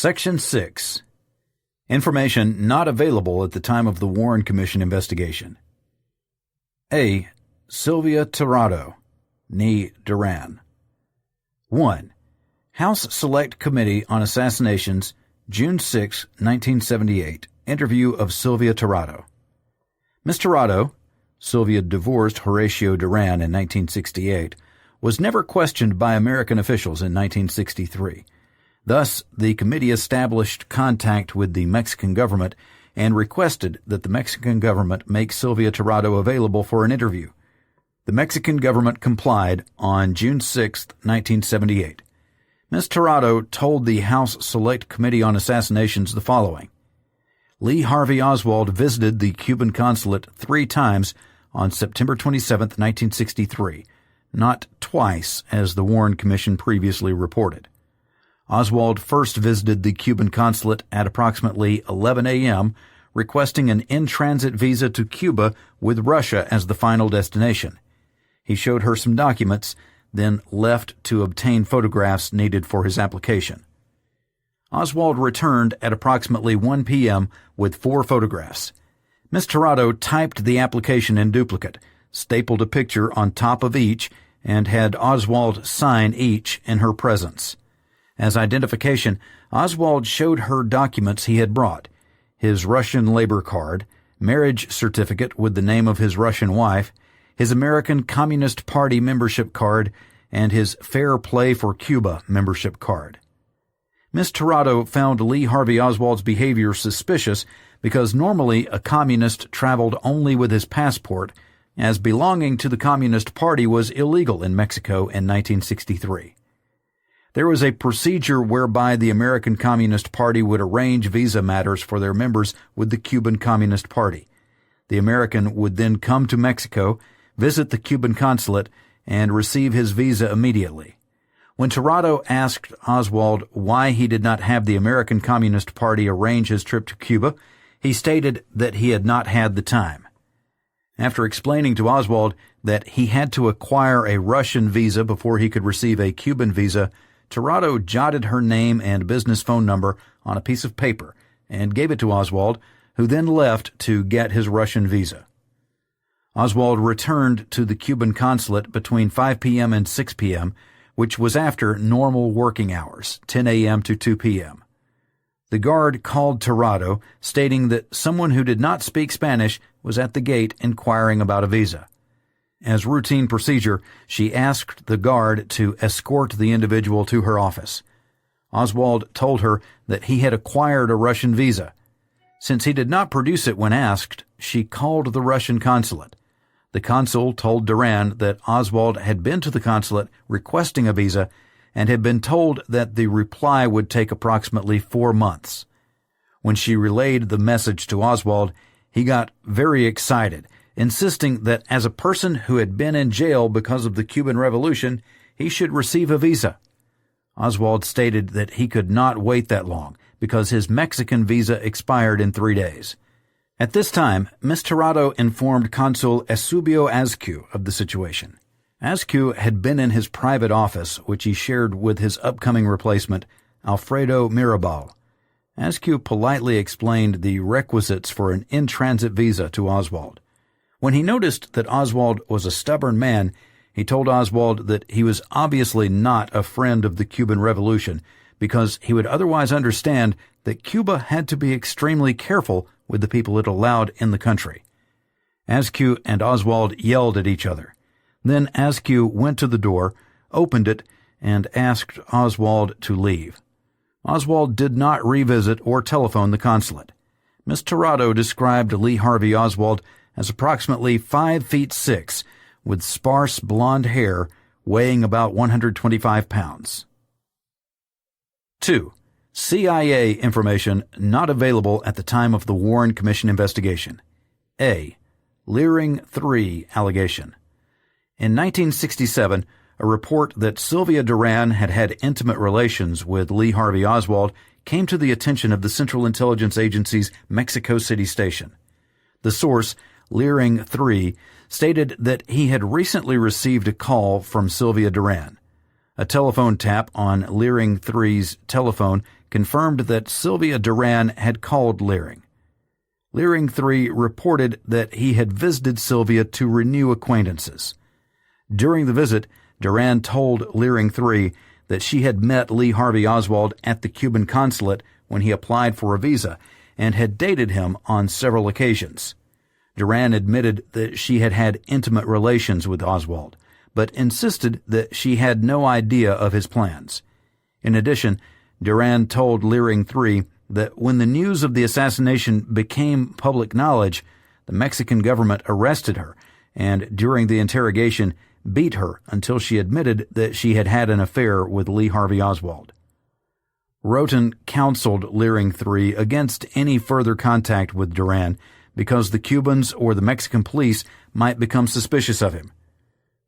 Section 6. Information not available at the time of the Warren Commission investigation. A. Sylvia Tirado, née Duran. 1. House Select Committee on Assassinations, June 6, 1978. Interview of Sylvia Tirado. Ms. Tirado, Sylvia divorced Horatio Duran in 1968, was never questioned by American officials in 1963. Thus, the committee established contact with the Mexican government and requested that the Mexican government make Sylvia Tirado available for an interview. The Mexican government complied on June 6, 1978. Ms. Tirado told the House Select Committee on Assassinations the following. Lee Harvey Oswald visited the Cuban consulate 3 times on September 27, 1963, not twice as the Warren Commission previously reported. Oswald first visited the Cuban consulate at approximately 11 a.m., requesting an in-transit visa to Cuba with Russia as the final destination. He showed her some documents, then left to obtain photographs needed for his application. Oswald returned at approximately 1 p.m. with 4 photographs. Ms. Tirado typed the application in duplicate, stapled a picture on top of each, and had Oswald sign each in her presence. As identification, Oswald showed her documents he had brought, his Russian labor card, marriage certificate with the name of his Russian wife, his American Communist Party membership card, and his Fair Play for Cuba membership card. Ms. Tirado found Lee Harvey Oswald's behavior suspicious because normally a communist traveled only with his passport, as belonging to the Communist Party was illegal in Mexico in 1963. There was a procedure whereby the American Communist Party would arrange visa matters for their members with the Cuban Communist Party. The American would then come to Mexico, visit the Cuban consulate, and receive his visa immediately. When Tirado asked Oswald why he did not have the American Communist Party arrange his trip to Cuba, he stated that he had not had the time. After explaining to Oswald that he had to acquire a Russian visa before he could receive a Cuban visa, Tirado jotted her name and business phone number on a piece of paper and gave it to Oswald, who then left to get his Russian visa. Oswald returned to the Cuban consulate between 5 p.m. and 6 p.m., which was after normal working hours, 10 a.m. to 2 p.m. The guard called Tirado, stating that someone who did not speak Spanish was at the gate inquiring about a visa. As routine procedure, she asked the guard to escort the individual to her office. Oswald told her that he had acquired a Russian visa. Since he did not produce it when asked, she called the Russian consulate. The consul told Duran that Oswald had been to the consulate requesting a visa and had been told that the reply would take approximately 4 months. When she relayed the message to Oswald, he got very excited, insisting that as a person who had been in jail because of the Cuban Revolution, he should receive a visa. Oswald stated that he could not wait that long because his Mexican visa expired in 3 days. At this time, Ms. Tirado informed Consul Eusebio Azcue of the situation. Azcue had been in his private office, which he shared with his upcoming replacement, Alfredo Mirabal. Azcue politely explained the requisites for an in-transit visa to Oswald. When he noticed that Oswald was a stubborn man, he told Oswald that he was obviously not a friend of the Cuban Revolution because he would otherwise understand that Cuba had to be extremely careful with the people it allowed in the country. Azcue and Oswald yelled at each other. Then Azcue went to the door, opened it, and asked Oswald to leave. Oswald did not revisit or telephone the consulate. Ms. Tirado described Lee Harvey Oswald as approximately 5'6", with sparse blonde hair, weighing about 125 pounds. 2. CIA information not available at the time of the Warren Commission investigation. A. Leering 3 allegation. In 1967, a report that Sylvia Duran had had intimate relations with Lee Harvey Oswald came to the attention of the Central Intelligence Agency's Mexico City station. The source, Leering 3, stated that he had recently received a call from Sylvia Duran. A telephone tap on Leering 3's telephone confirmed that Sylvia Duran had called Leering. Leering 3 reported that he had visited Sylvia to renew acquaintances. During the visit, Duran told Leering 3 that she had met Lee Harvey Oswald at the Cuban Consulate when he applied for a visa and had dated him on several occasions. Duran admitted that she had had intimate relations with Oswald, but insisted that she had no idea of his plans. In addition, Duran told Leering 3 that when the news of the assassination became public knowledge, the Mexican government arrested her and, during the interrogation, beat her until she admitted that she had had an affair with Lee Harvey Oswald. Roten counseled Leering 3 against any further contact with Duran because the Cubans or the Mexican police might become suspicious of him.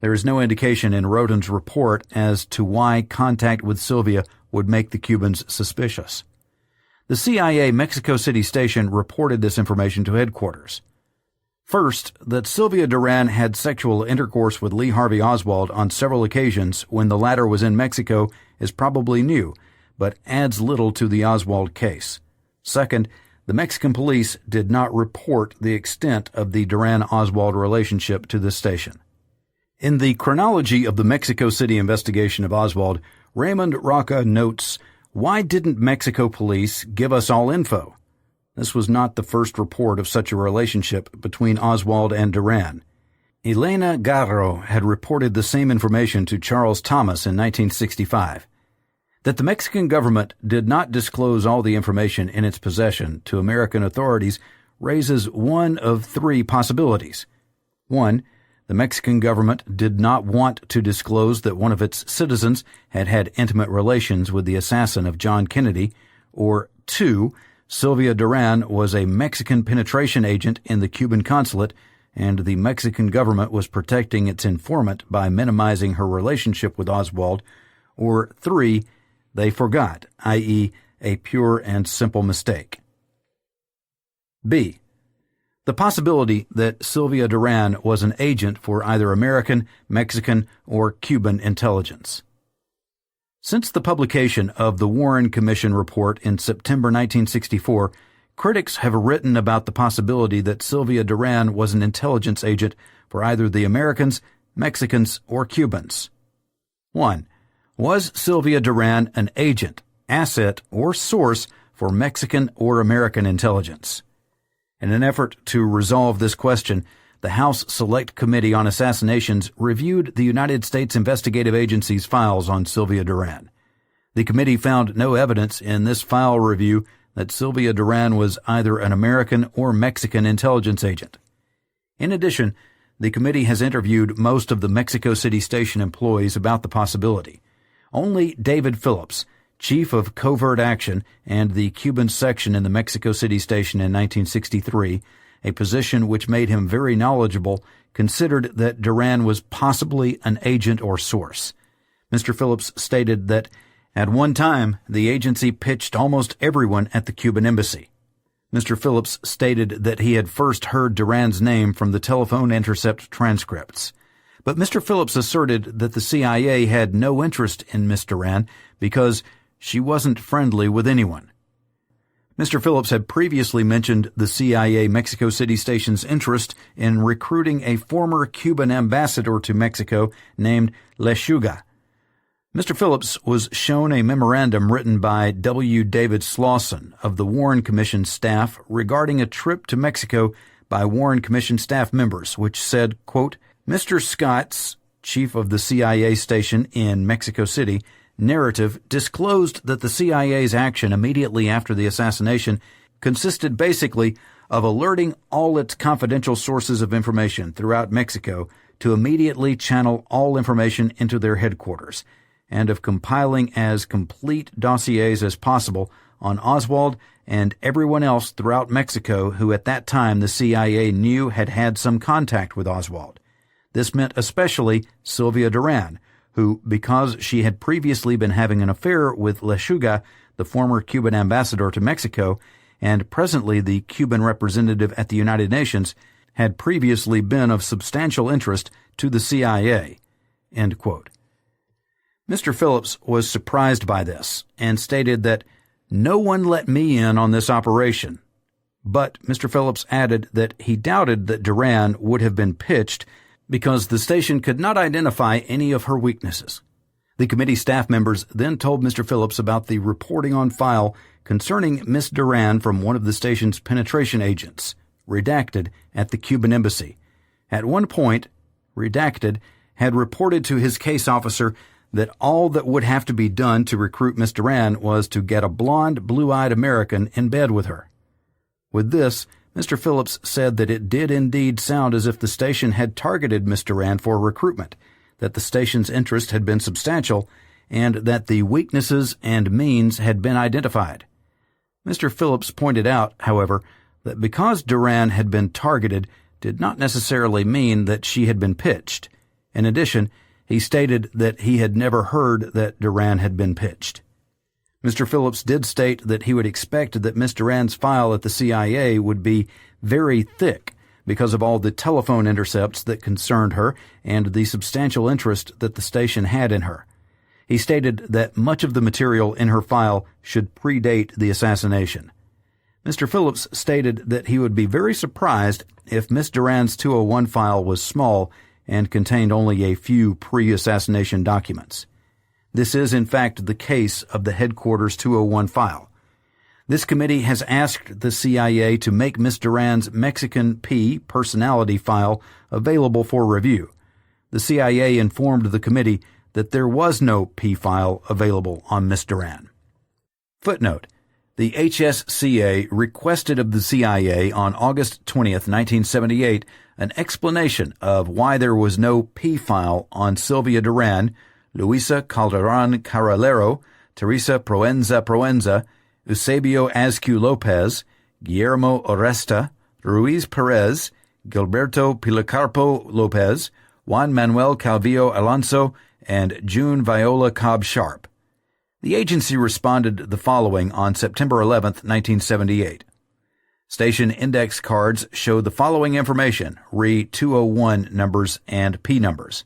There is no indication in Roten's report as to why contact with Sylvia would make the Cubans suspicious. The CIA Mexico City station reported this information to headquarters. First, that Sylvia Duran had sexual intercourse with Lee Harvey Oswald on several occasions when the latter was in Mexico is probably new, but adds little to the Oswald case. Second, the Mexican police did not report the extent of the Duran-Oswald relationship to this station. In the chronology of the Mexico City investigation of Oswald, Raymond Roca notes, "Why didn't Mexico police give us all info?" This was not the first report of such a relationship between Oswald and Duran. Elena Garrow had reported the same information to Charles Thomas in 1965. That the Mexican government did not disclose all the information in its possession to American authorities raises one of three possibilities. 1. The Mexican government did not want to disclose that one of its citizens had had intimate relations with the assassin of John Kennedy, or 2. Sylvia Duran was a Mexican penetration agent in the Cuban consulate, and the Mexican government was protecting its informant by minimizing her relationship with Oswald, or 3. They forgot, i.e., a pure and simple mistake. B. The possibility that Sylvia Duran was an agent for either American, Mexican, or Cuban intelligence. Since the publication of the Warren Commission report in September 1964, critics have written about the possibility that Sylvia Duran was an intelligence agent for either the Americans, Mexicans, or Cubans. 1. Was Sylvia Duran an agent, asset, or source for Mexican or American intelligence? In an effort to resolve this question, the House Select Committee on Assassinations reviewed the United States Investigative Agency's files on Sylvia Duran. The committee found no evidence in this file review that Sylvia Duran was either an American or Mexican intelligence agent. In addition, the committee has interviewed most of the Mexico City station employees about the possibility. Only David Phillips, chief of covert action and the Cuban section in the Mexico City station in 1963, a position which made him very knowledgeable, considered that Duran was possibly an agent or source. Mr. Phillips stated that, at one time, the agency pitched almost everyone at the Cuban embassy. Mr. Phillips stated that he had first heard Duran's name from the telephone intercept transcripts. But Mr. Phillips asserted that the CIA had no interest in Miss Duran because she wasn't friendly with anyone. Mr. Phillips had previously mentioned the CIA Mexico City station's interest in recruiting a former Cuban ambassador to Mexico named Lechuga. Mr. Phillips was shown a memorandum written by W. David Slauson of the Warren Commission staff regarding a trip to Mexico by Warren Commission staff members, which said, quote, Mr. Scott's, chief of the CIA station in Mexico City, narrative disclosed that the CIA's action immediately after the assassination consisted basically of alerting all its confidential sources of information throughout Mexico to immediately channel all information into their headquarters, and of compiling as complete dossiers as possible on Oswald and everyone else throughout Mexico who at that time the CIA knew had had some contact with Oswald. This meant especially Sylvia Duran, who, because she had previously been having an affair with Lechuga, the former Cuban ambassador to Mexico, and presently the Cuban representative at the United Nations, had previously been of substantial interest to the CIA. End quote. Mr. Phillips was surprised by this and stated that no one let me in on this operation. But Mr. Phillips added that he doubted that Duran would have been pitched because the station could not identify any of her weaknesses. The committee staff members then told Mr. Phillips about the reporting on file concerning Miss Duran from one of the station's penetration agents, redacted, at the Cuban embassy. At one point, redacted had reported to his case officer that all that would have to be done to recruit Miss Duran was to get a blonde, blue-eyed American in bed with her. With this, Mr. Phillips said that it did indeed sound as if the station had targeted Miss Duran for recruitment, that the station's interest had been substantial, and that the weaknesses and means had been identified. Mr. Phillips pointed out, however, that because Duran had been targeted did not necessarily mean that she had been pitched. In addition, he stated that he had never heard that Duran had been pitched. Mr. Phillips did state that he would expect that Miss Duran's file at the CIA would be very thick because of all the telephone intercepts that concerned her and the substantial interest that the station had in her. He stated that much of the material in her file should predate the assassination. Mr. Phillips stated that he would be very surprised if Miss Duran's 201 file was small and contained only a few pre-assassination documents. This is, in fact, the case of the Headquarters 201 file. This committee has asked the CIA to make Miss Duran's Mexican P personality file available for review. The CIA informed the committee that there was no P file available on Miss Duran. Footnote: the HSCA requested of the CIA on August 20th, 1978, an explanation of why there was no P file on Sylvia Duran, Luisa Calderon Carralero, Teresa Proenza, Eusebio Azcu Lopez, Guillermo Oresta, Ruiz Perez, Gilberto Policarpo Lopez, Juan Manuel Calvillo Alonso, and June Viola Cobb Sharp. The agency responded the following on September 11, 1978. Station index cards show the following information, re 201 numbers and P numbers.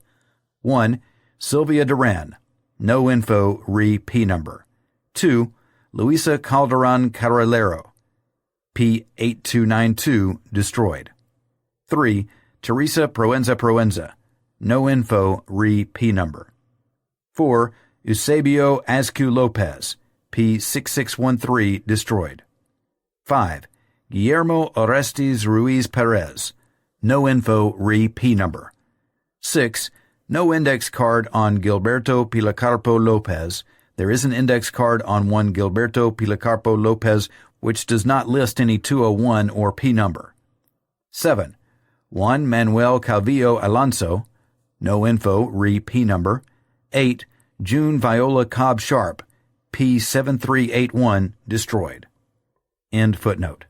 1. Sylvia Duran. No info, re P number. 2. Luisa Calderon Carralero. P8292, destroyed. 3. Teresa Proenza. No info, re P number. 4. Eusebio Azcu Lopez. P6613, destroyed. 5. Guillermo Orestes Ruiz Perez. No info, re P number. 6. No index card on Gilberto Policarpo Lopez. There is an index card on one Gilberto Policarpo Lopez which does not list any 201 or P number. 7. Juan Manuel Calvillo Alonso. No info, re P number. 8. June Viola Cobb Sharp. P7381, destroyed. End footnote.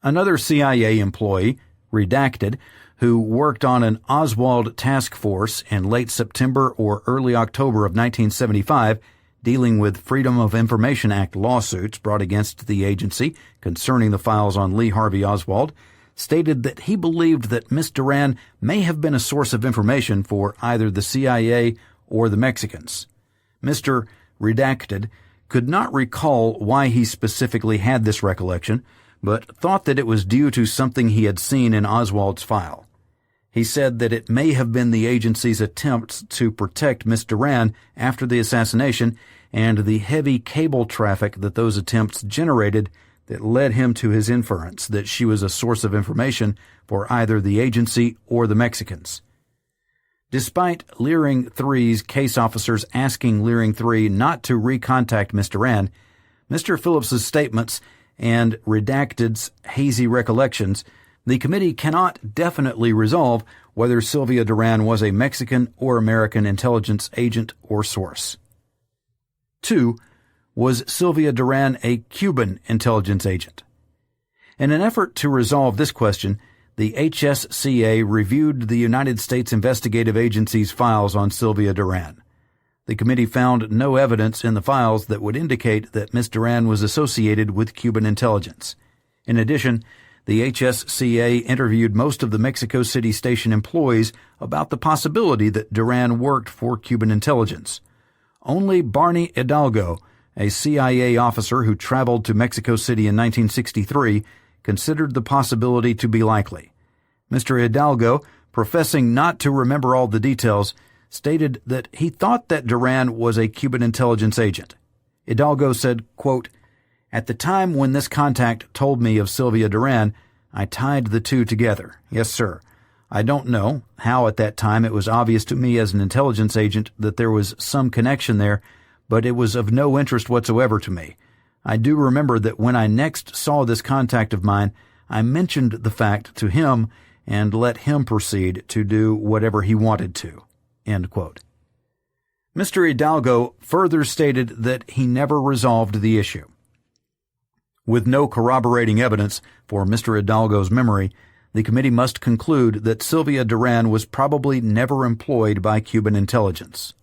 Another CIA employee, redacted, who worked on an Oswald task force in late September or early October of 1975, dealing with Freedom of Information Act lawsuits brought against the agency concerning the files on Lee Harvey Oswald, stated that he believed that Miss Duran may have been a source of information for either the CIA or the Mexicans. Mr. Redacted could not recall why he specifically had this recollection, but thought that it was due to something he had seen in Oswald's file. He said that it may have been the agency's attempts to protect Miss Duran after the assassination and the heavy cable traffic that those attempts generated that led him to his inference that she was a source of information for either the agency or the Mexicans. Despite Leering 3's case officers asking Leering 3 not to recontact Miss Duran, Mr. Phillips's statements and Redacted's hazy recollections, the committee cannot definitely resolve whether Sylvia Duran was a Mexican or American intelligence agent or source. 2. Was Sylvia Duran a Cuban intelligence agent? In an effort to resolve this question, the HSCA reviewed the United States Investigative Agency's files on Sylvia Duran. The committee found no evidence in the files that would indicate that Miss Duran was associated with Cuban intelligence. In addition, the HSCA interviewed most of the Mexico City station employees about the possibility that Duran worked for Cuban intelligence. Only Barney Hidalgo, a CIA officer who traveled to Mexico City in 1963, considered the possibility to be likely. Mr. Hidalgo, professing not to remember all the details, stated that he thought that Duran was a Cuban intelligence agent. Hidalgo said, quote, "At the time when this contact told me of Sylvia Duran, I tied the two together. Yes, sir. I don't know how at that time it was obvious to me as an intelligence agent that there was some connection there, but it was of no interest whatsoever to me. I do remember that when I next saw this contact of mine, I mentioned the fact to him and let him proceed to do whatever he wanted to." End quote. Mr. Hidalgo further stated that he never resolved the issue. With no corroborating evidence for Mr. Hidalgo's memory, the committee must conclude that Sylvia Duran was probably never employed by Cuban intelligence.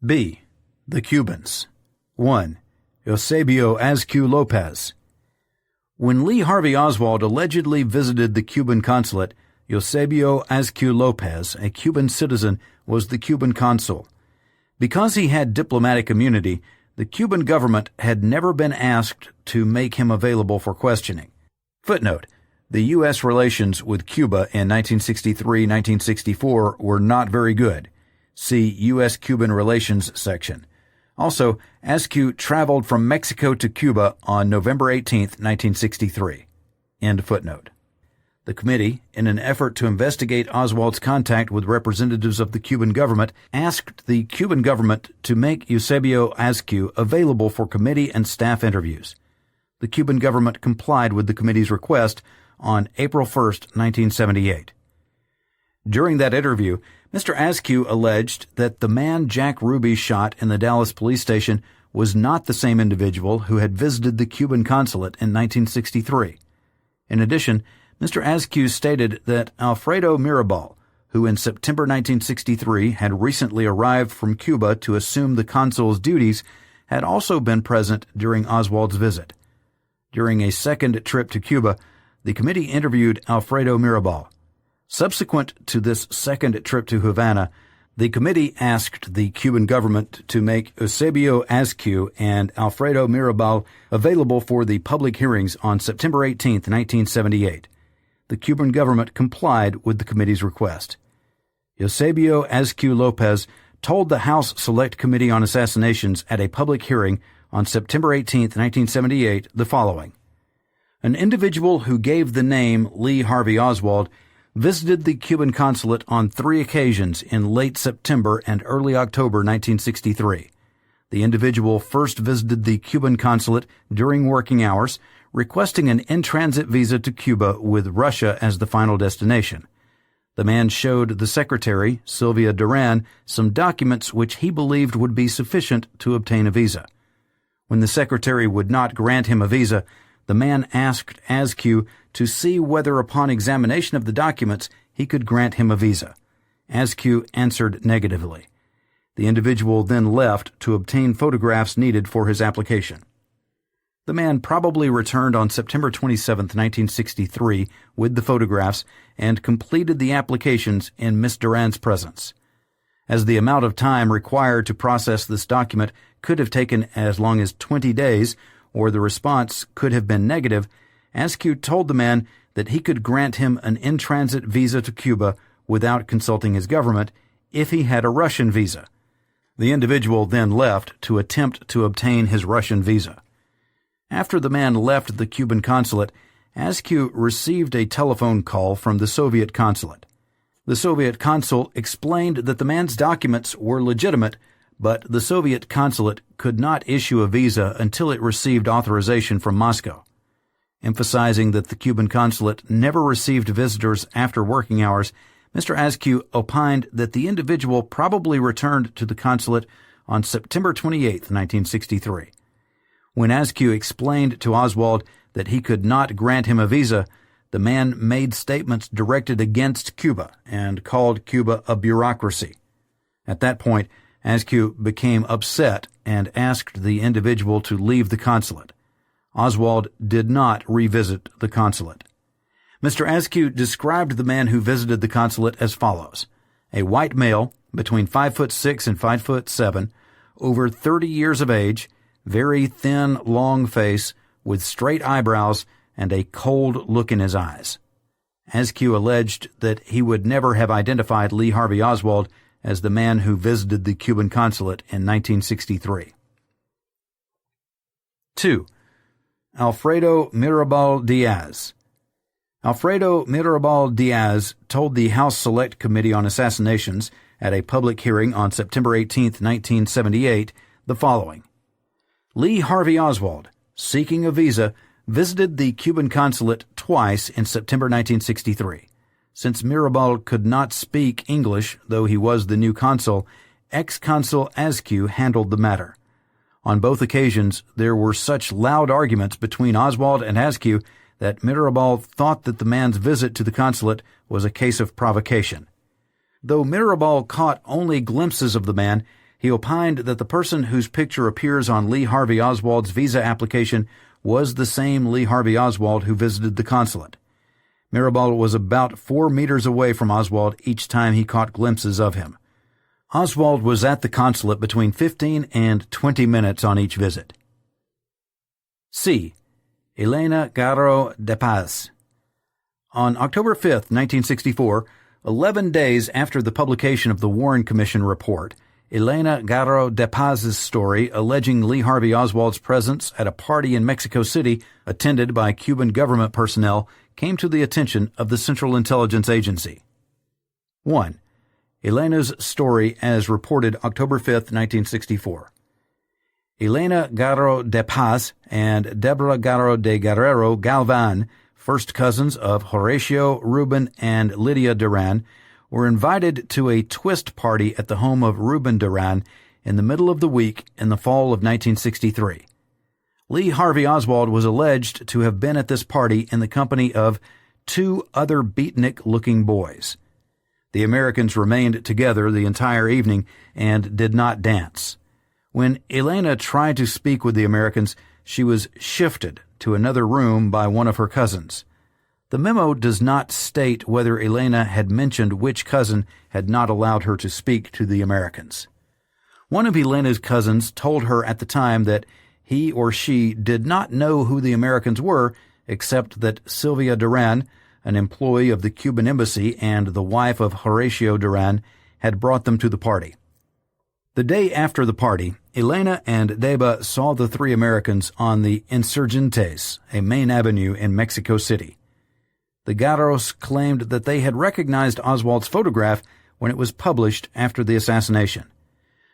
B. The Cubans. 1. Eusebio Azcu Lopez. When Lee Harvey Oswald allegedly visited the Cuban consulate, Eusebio Azcu Lopez, a Cuban citizen, was the Cuban consul. Because he had diplomatic immunity, the Cuban government had never been asked to make him available for questioning. Footnote: the U.S. relations with Cuba in 1963-1964 were not very good. See U.S.-Cuban Relations section. Also, Azcu traveled from Mexico to Cuba on November 18, 1963. End footnote. The committee, in an effort to investigate Oswald's contact with representatives of the Cuban government, asked the Cuban government to make Eusebio Azcu available for committee and staff interviews. The Cuban government complied with the committee's request on April 1, 1978. During that interview, Mr. Azcu alleged that the man Jack Ruby shot in the Dallas police station was not the same individual who had visited the Cuban consulate in 1963. In addition, Mr. Azcu stated that Alfredo Mirabal, who in September 1963 had recently arrived from Cuba to assume the consul's duties, had also been present during Oswald's visit. During a second trip to Cuba, the committee interviewed Alfredo Mirabal. Subsequent to this second trip to Havana, the committee asked the Cuban government to make Eusebio Azcu and Alfredo Mirabal available for the public hearings on September 18, 1978. The Cuban government complied with the committee's request. Eusebio Azcu Lopez told the House Select Committee on Assassinations at a public hearing on September 18, 1978, the following: "An individual who gave the name Lee Harvey Oswald visited the Cuban consulate on 3 occasions in late September and early October 1963. The individual first visited the Cuban consulate during working hours, requesting an in-transit visa to Cuba with Russia as the final destination. The man showed the secretary, Sylvia Duran, some documents which he believed would be sufficient to obtain a visa. When the secretary would not grant him a visa, the man asked Azcu to see whether upon examination of the documents he could grant him a visa. Azcu answered negatively. The individual then left to obtain photographs needed for his application. The man probably returned on September 27, 1963, with the photographs and completed the applications in Miss Duran's presence. As the amount of time required to process this document could have taken as long as 20 days, or the response could have been negative, Azcu told the man that he could grant him an in-transit visa to Cuba without consulting his government if he had a Russian visa. The individual then left to attempt to obtain his Russian visa. After the man left the Cuban consulate, Azcu received a telephone call from the Soviet consulate. The Soviet consul explained that the man's documents were legitimate, but the Soviet consulate could not issue a visa until it received authorization from Moscow. Emphasizing that the Cuban consulate never received visitors after working hours, Mr. Azcu opined that the individual probably returned to the consulate on September 28, 1963. When Azcu explained to Oswald that he could not grant him a visa, the man made statements directed against Cuba and called Cuba a bureaucracy. At that point, Azcu became upset and asked the individual to leave the consulate. Oswald did not revisit the consulate. Mr. Askew described the man who visited the consulate as follows: a white male, between 5'6" and 5'7", over 30 years of age, very thin, long face, with straight eyebrows and a cold look in his eyes. Askew alleged that he would never have identified Lee Harvey Oswald as the man who visited the Cuban consulate in 1963. 2. Alfredo Mirabal Diaz. Alfredo Mirabal Diaz told the House Select Committee on Assassinations at a public hearing on September 18, 1978, the following: Lee Harvey Oswald, seeking a visa, visited the Cuban consulate twice in September 1963. Since Mirabal could not speak English, though he was the new consul, ex-consul Askew handled the matter. On both occasions, there were such loud arguments between Oswald and Askew that Mirabal thought that the man's visit to the consulate was a case of provocation. Though Mirabal caught only glimpses of the man, he opined that the person whose picture appears on Lee Harvey Oswald's visa application was the same Lee Harvey Oswald who visited the consulate. Mirabal was about 4 meters away from Oswald each time he caught glimpses of him. Oswald was at the consulate between 15 and 20 minutes on each visit. C. Elena Garrow de Paz. On October 5, 1964, 11 days after the publication of the Warren Commission report, Elena Garrow de Paz's story alleging Lee Harvey Oswald's presence at a party in Mexico City attended by Cuban government personnel came to the attention of the Central Intelligence Agency. 1. Elena's story as reported October 5, 1964. Elena Garrow de Paz and Deborah Garrow de Guerrero Galvan, first cousins of Horatio, Ruben, and Lydia Duran, were invited to a twist party at the home of Ruben Duran in the middle of the week in the fall of 1963. Lee Harvey Oswald was alleged to have been at this party in the company of 2 other beatnik-looking boys. The Americans remained together the entire evening and did not dance. When Elena tried to speak with the Americans, she was shifted to another room by one of her cousins. The memo does not state whether Elena had mentioned which cousin had not allowed her to speak to the Americans. One of Elena's cousins told her at the time that he or she did not know who the Americans were, except that Sylvia Duran, an employee of the Cuban embassy and the wife of Horatio Duran, had brought them to the party. The day after the party, Elena and Deba saw the 3 Americans on the Insurgentes, a main avenue in Mexico City. The Garrows claimed that they had recognized Oswald's photograph when it was published after the assassination.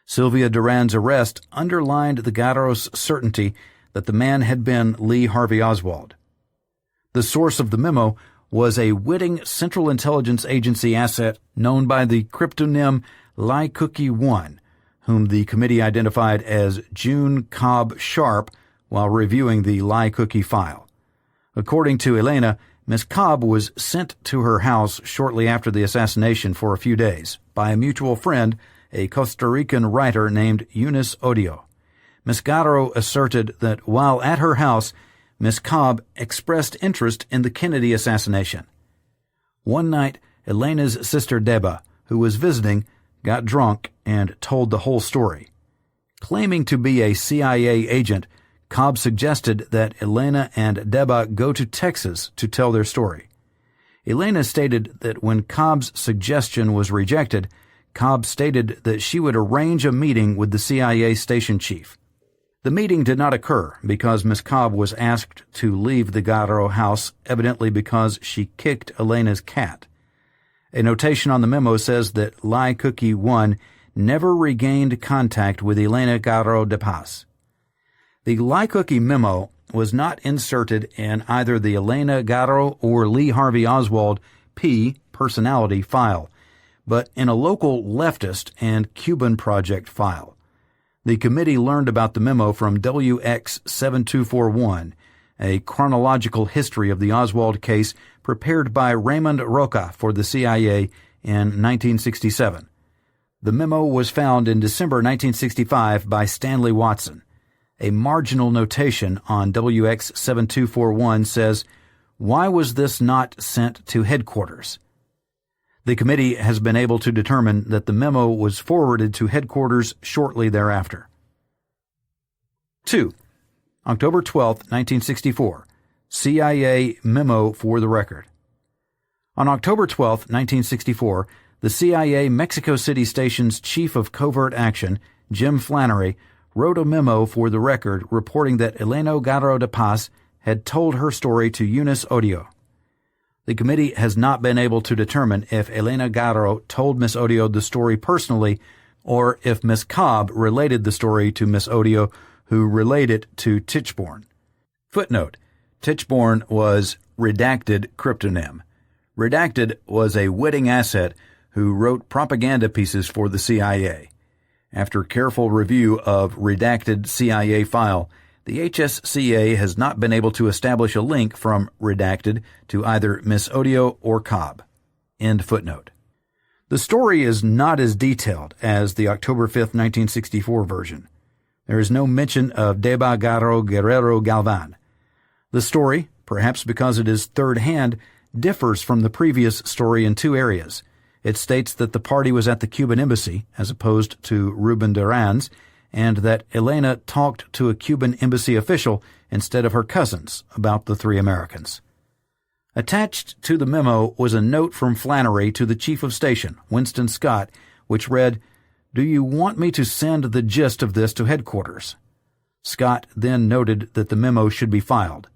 Sylvia Duran's arrest underlined the Garrows' certainty that the man had been Lee Harvey Oswald. The source of the memo was a witting Central Intelligence Agency asset known by the cryptonym Lie Cookie 1, whom the committee identified as June Cobb Sharp while reviewing the Lie Cookie file. According to Elena, Miss Cobb was sent to her house shortly after the assassination for a few days by a mutual friend, a Costa Rican writer named Eunice Odio. Miss Garrow asserted that while at her house, Miss Cobb expressed interest in the Kennedy assassination. One night, Elena's sister Deba, who was visiting, got drunk and told the whole story. Claiming to be a CIA agent, Cobb suggested that Elena and Deba go to Texas to tell their story. Elena stated that when Cobb's suggestion was rejected, Cobb stated that she would arrange a meeting with the CIA station chief. The meeting did not occur because Miss Cobb was asked to leave the Garrow house, evidently because she kicked Elena's cat. A notation on the memo says that Lie Cookie 1 never regained contact with Elena Garrow de Paz. The Lie Cookie memo was not inserted in either the Elena Garrow or Lee Harvey Oswald P. personality file, but in a local leftist and Cuban project file. The committee learned about the memo from WX7241, a chronological history of the Oswald case prepared by Raymond Roca for the CIA in 1967. The memo was found in December 1965 by Stanley Watson. A marginal notation on WX7241 says, "Why was this not sent to headquarters?" The committee has been able to determine that the memo was forwarded to headquarters shortly thereafter. 2. October 12, 1964. CIA memo for the record. On October 12, 1964, the CIA Mexico City Station's Chief of Covert Action, Jim Flannery, wrote a memo for the record reporting that Elena Garrow de Paz had told her story to Eunice Odio. The committee has not been able to determine if Elena Garrow told Miss Odio the story personally or if Miss Cobb related the story to Miss Odio, who relayed it to Tichborne. Footnote: Tichborne was Redacted cryptonym. Redacted was a witting asset who wrote propaganda pieces for the CIA. After careful review of redacted CIA file, the HSCA has not been able to establish a link from Redacted to either Miss Odio or Cobb. End footnote. The story is not as detailed as the October 5, 1964 version. There is no mention of Deba Garrow Guerrero Galvan. The story, perhaps because it is third-hand, differs from the previous story in two areas. It states that the party was at the Cuban embassy, as opposed to Ruben Duran's, and that Elena talked to a Cuban embassy official instead of her cousins about the three Americans. Attached to the memo was a note from Flannery to the Chief of Station, Winston Scott, which read, "Do you want me to send the gist of this to headquarters?" Scott then noted that the memo should be filed.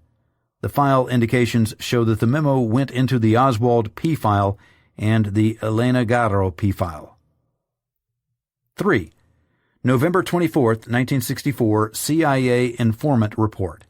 The file indications show that the memo went into the Oswald P file and the Elena Garrow P file. 3. November 24, 1964, Cia Informant Report.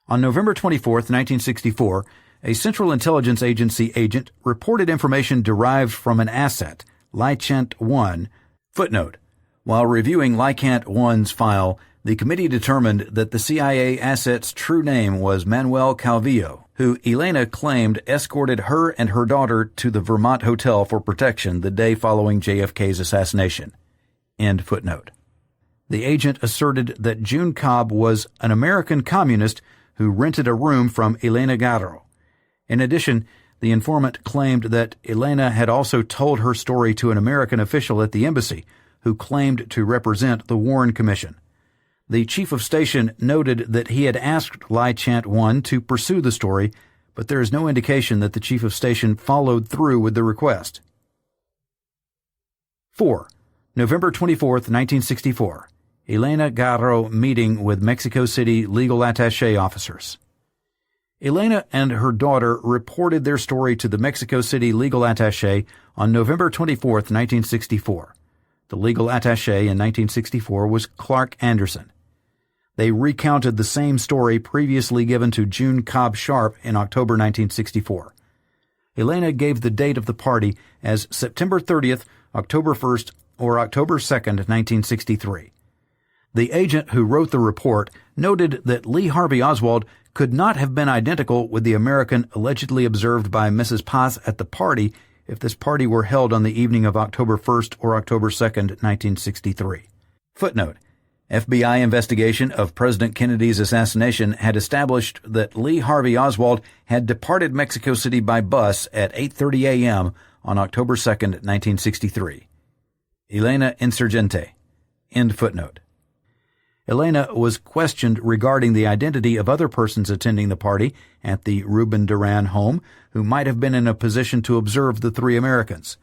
On November 24, 1964, a Central Intelligence Agency agent reported information derived from an asset, Lycant 1. Footnote: While reviewing Lycant 1's file, the committee determined that the CIA asset's true name was Manuel Calvillo, who Elena claimed escorted her and her daughter to the Vermont Hotel for protection the day following JFK's assassination. End footnote. The agent asserted that June Cobb was an American communist who rented a room from Elena Garrow. In addition, the informant claimed that Elena had also told her story to an American official at the embassy who claimed to represent the Warren Commission. The Chief of Station noted that he had asked Lycant 1 to pursue the story, but there is no indication that the Chief of Station followed through with the request. 4. November 24, 1964. Elena Garrow meeting with Mexico City legal attaché officers. Elena and her daughter reported their story to the Mexico City legal attaché on November 24, 1964. The legal attaché in 1964 was Clark Anderson. They recounted the same story previously given to June Cobb Sharp in October 1964. Elena gave the date of the party as September 30th, October 1st, or October 2nd, 1963. The agent who wrote the report noted that Lee Harvey Oswald could not have been identical with the American allegedly observed by Mrs. Paz at the party if this party were held on the evening of October 1st or October 2nd, 1963. Footnote: FBI investigation of President Kennedy's assassination had established that Lee Harvey Oswald had departed Mexico City by bus at 8:30 a.m. on October 2nd, 1963. Elena Insurgente. End footnote. Elena was questioned regarding the identity of other persons attending the party at the Ruben Duran home who might have been in a position to observe the three Americans.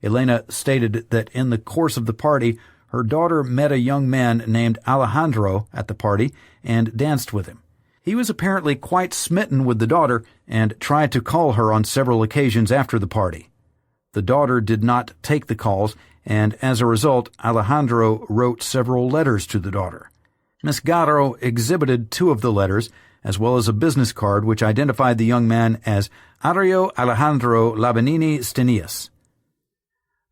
Elena stated that in the course of the party, her daughter met a young man named Alejandro at the party and danced with him. He was apparently quite smitten with the daughter and tried to call her on several occasions after the party. The daughter did not take the calls, and as a result, Alejandro wrote several letters to the daughter. Miss Garrow exhibited two of the letters, as well as a business card which identified the young man as Ario Alejandro Labanini Stenias.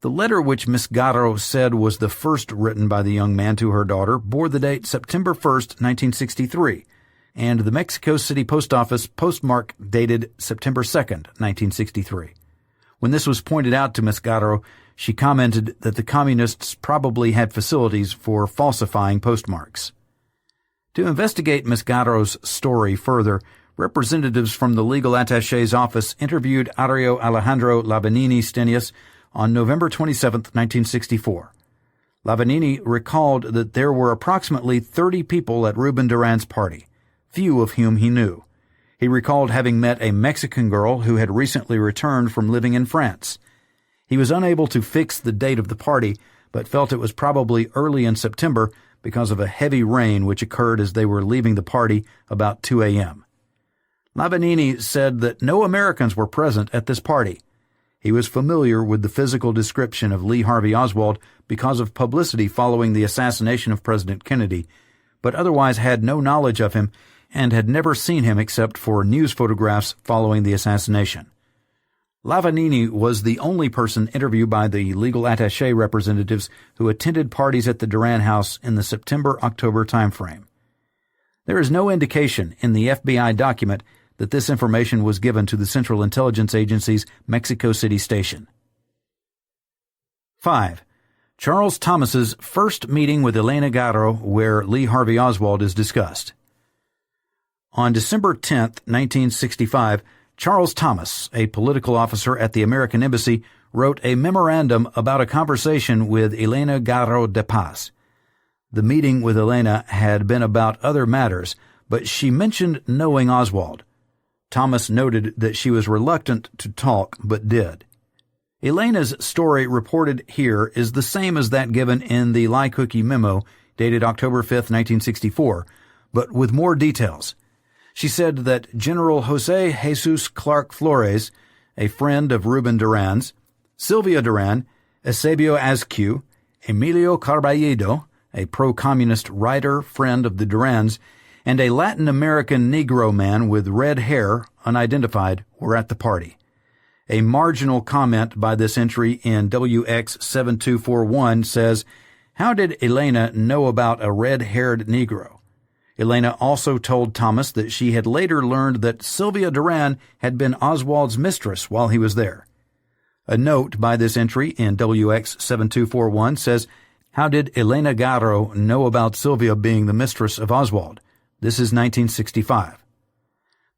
The letter which Miss Garrow said was the first written by the young man to her daughter bore the date September 1st, 1963, and the Mexico City Post Office postmark dated September 2nd, 1963. When this was pointed out to Miss Garrow, she commented that the communists probably had facilities for falsifying postmarks. To investigate Ms. Garrow's story further, representatives from the legal attache's office interviewed Ario Alejandro Lavanini Stenius on November 27, 1964. Lavanini recalled that there were approximately 30 people at Ruben Duran's party, few of whom he knew. He recalled having met a Mexican girl who had recently returned from living in France. He was unable to fix the date of the party, but felt it was probably early in September because of a heavy rain which occurred as they were leaving the party about 2 a.m. Lavanini said that no Americans were present at this party. He was familiar with the physical description of Lee Harvey Oswald because of publicity following the assassination of President Kennedy, but otherwise had no knowledge of him and had never seen him except for news photographs following the assassination. Lavanini was the only person interviewed by the legal attaché representatives who attended parties at the Duran house in the September-October timeframe. There is no indication in the FBI document that this information was given to the Central Intelligence Agency's Mexico City station. 5. Charles Thomas's first meeting with Elena Garrow, where Lee Harvey Oswald is discussed. On December 10, 1965, Charles Thomas, a political officer at the American Embassy, wrote a memorandum about a conversation with Elena Garrow de Paz. The meeting with Elena had been about other matters, but she mentioned knowing Oswald. Thomas noted that she was reluctant to talk, but did. Elena's story reported here is the same as that given in the Cia Memo, dated October 5, 1964, but with more details. She said that General José Jesus Clark Flores, a friend of Ruben Duran's, Sylvia Duran, Eusebio Azcue, Emilio Carballido, a pro-communist writer friend of the Durans, and a Latin American Negro man with red hair, unidentified, were at the party. A marginal comment by this entry in WX7241 says, "How did Elena know about a red-haired Negro?" Elena also told Thomas that she had later learned that Sylvia Duran had been Oswald's mistress while he was there. A note by this entry in WX7241 says, "How did Elena Garrow know about Sylvia being the mistress of Oswald?" This is 1965.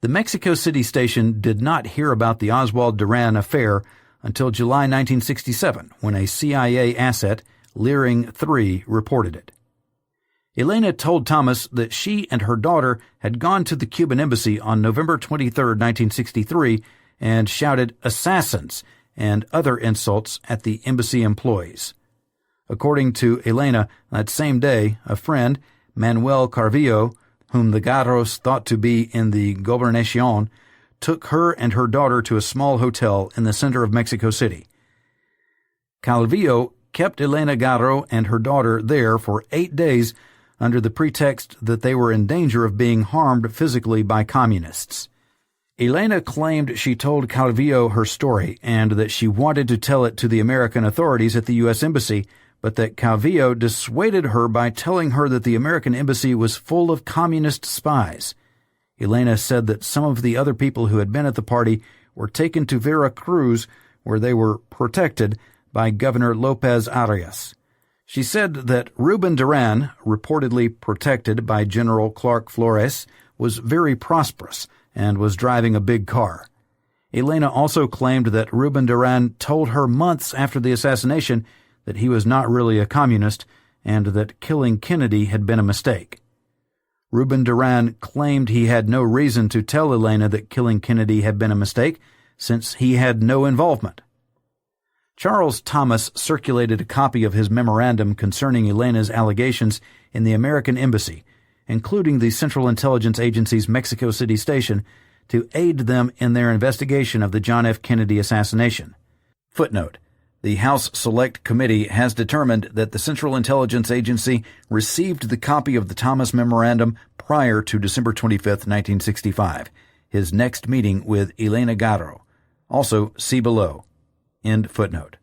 The Mexico City station did not hear about the Oswald Duran affair until July 1967, when a CIA asset, Leering 3, reported it. Elena told Thomas that she and her daughter had gone to the Cuban embassy on November 23, 1963, and shouted "assassins" and other insults at the embassy employees. According to Elena, that same day, a friend, Manuel Carvillo, whom the Garros thought to be in the Gobernacion, took her and her daughter to a small hotel in the center of Mexico City. Calvillo kept Elena Garrow and her daughter there for 8 days under the pretext that they were in danger of being harmed physically by communists. Elena claimed she told Calvillo her story and that she wanted to tell it to the American authorities at the U.S. Embassy, but that Calvillo dissuaded her by telling her that the American embassy was full of communist spies. Elena said that some of the other people who had been at the party were taken to Veracruz, where they were protected by Governor Lopez Arias. She said that Ruben Duran, reportedly protected by General Clark Flores, was very prosperous and was driving a big car. Elena also claimed that Ruben Duran told her months after the assassination that he was not really a communist and that killing Kennedy had been a mistake. Ruben Duran claimed he had no reason to tell Elena that killing Kennedy had been a mistake, since he had no involvement. Charles Thomas circulated a copy of his memorandum concerning Elena's allegations in the American Embassy, including the Central Intelligence Agency's Mexico City station, to aid them in their investigation of the John F. Kennedy assassination. Footnote: the House Select Committee has determined that the Central Intelligence Agency received the copy of the Thomas Memorandum prior to December 25, 1965, his next meeting with Elena Garrow. Also, see below. End footnote.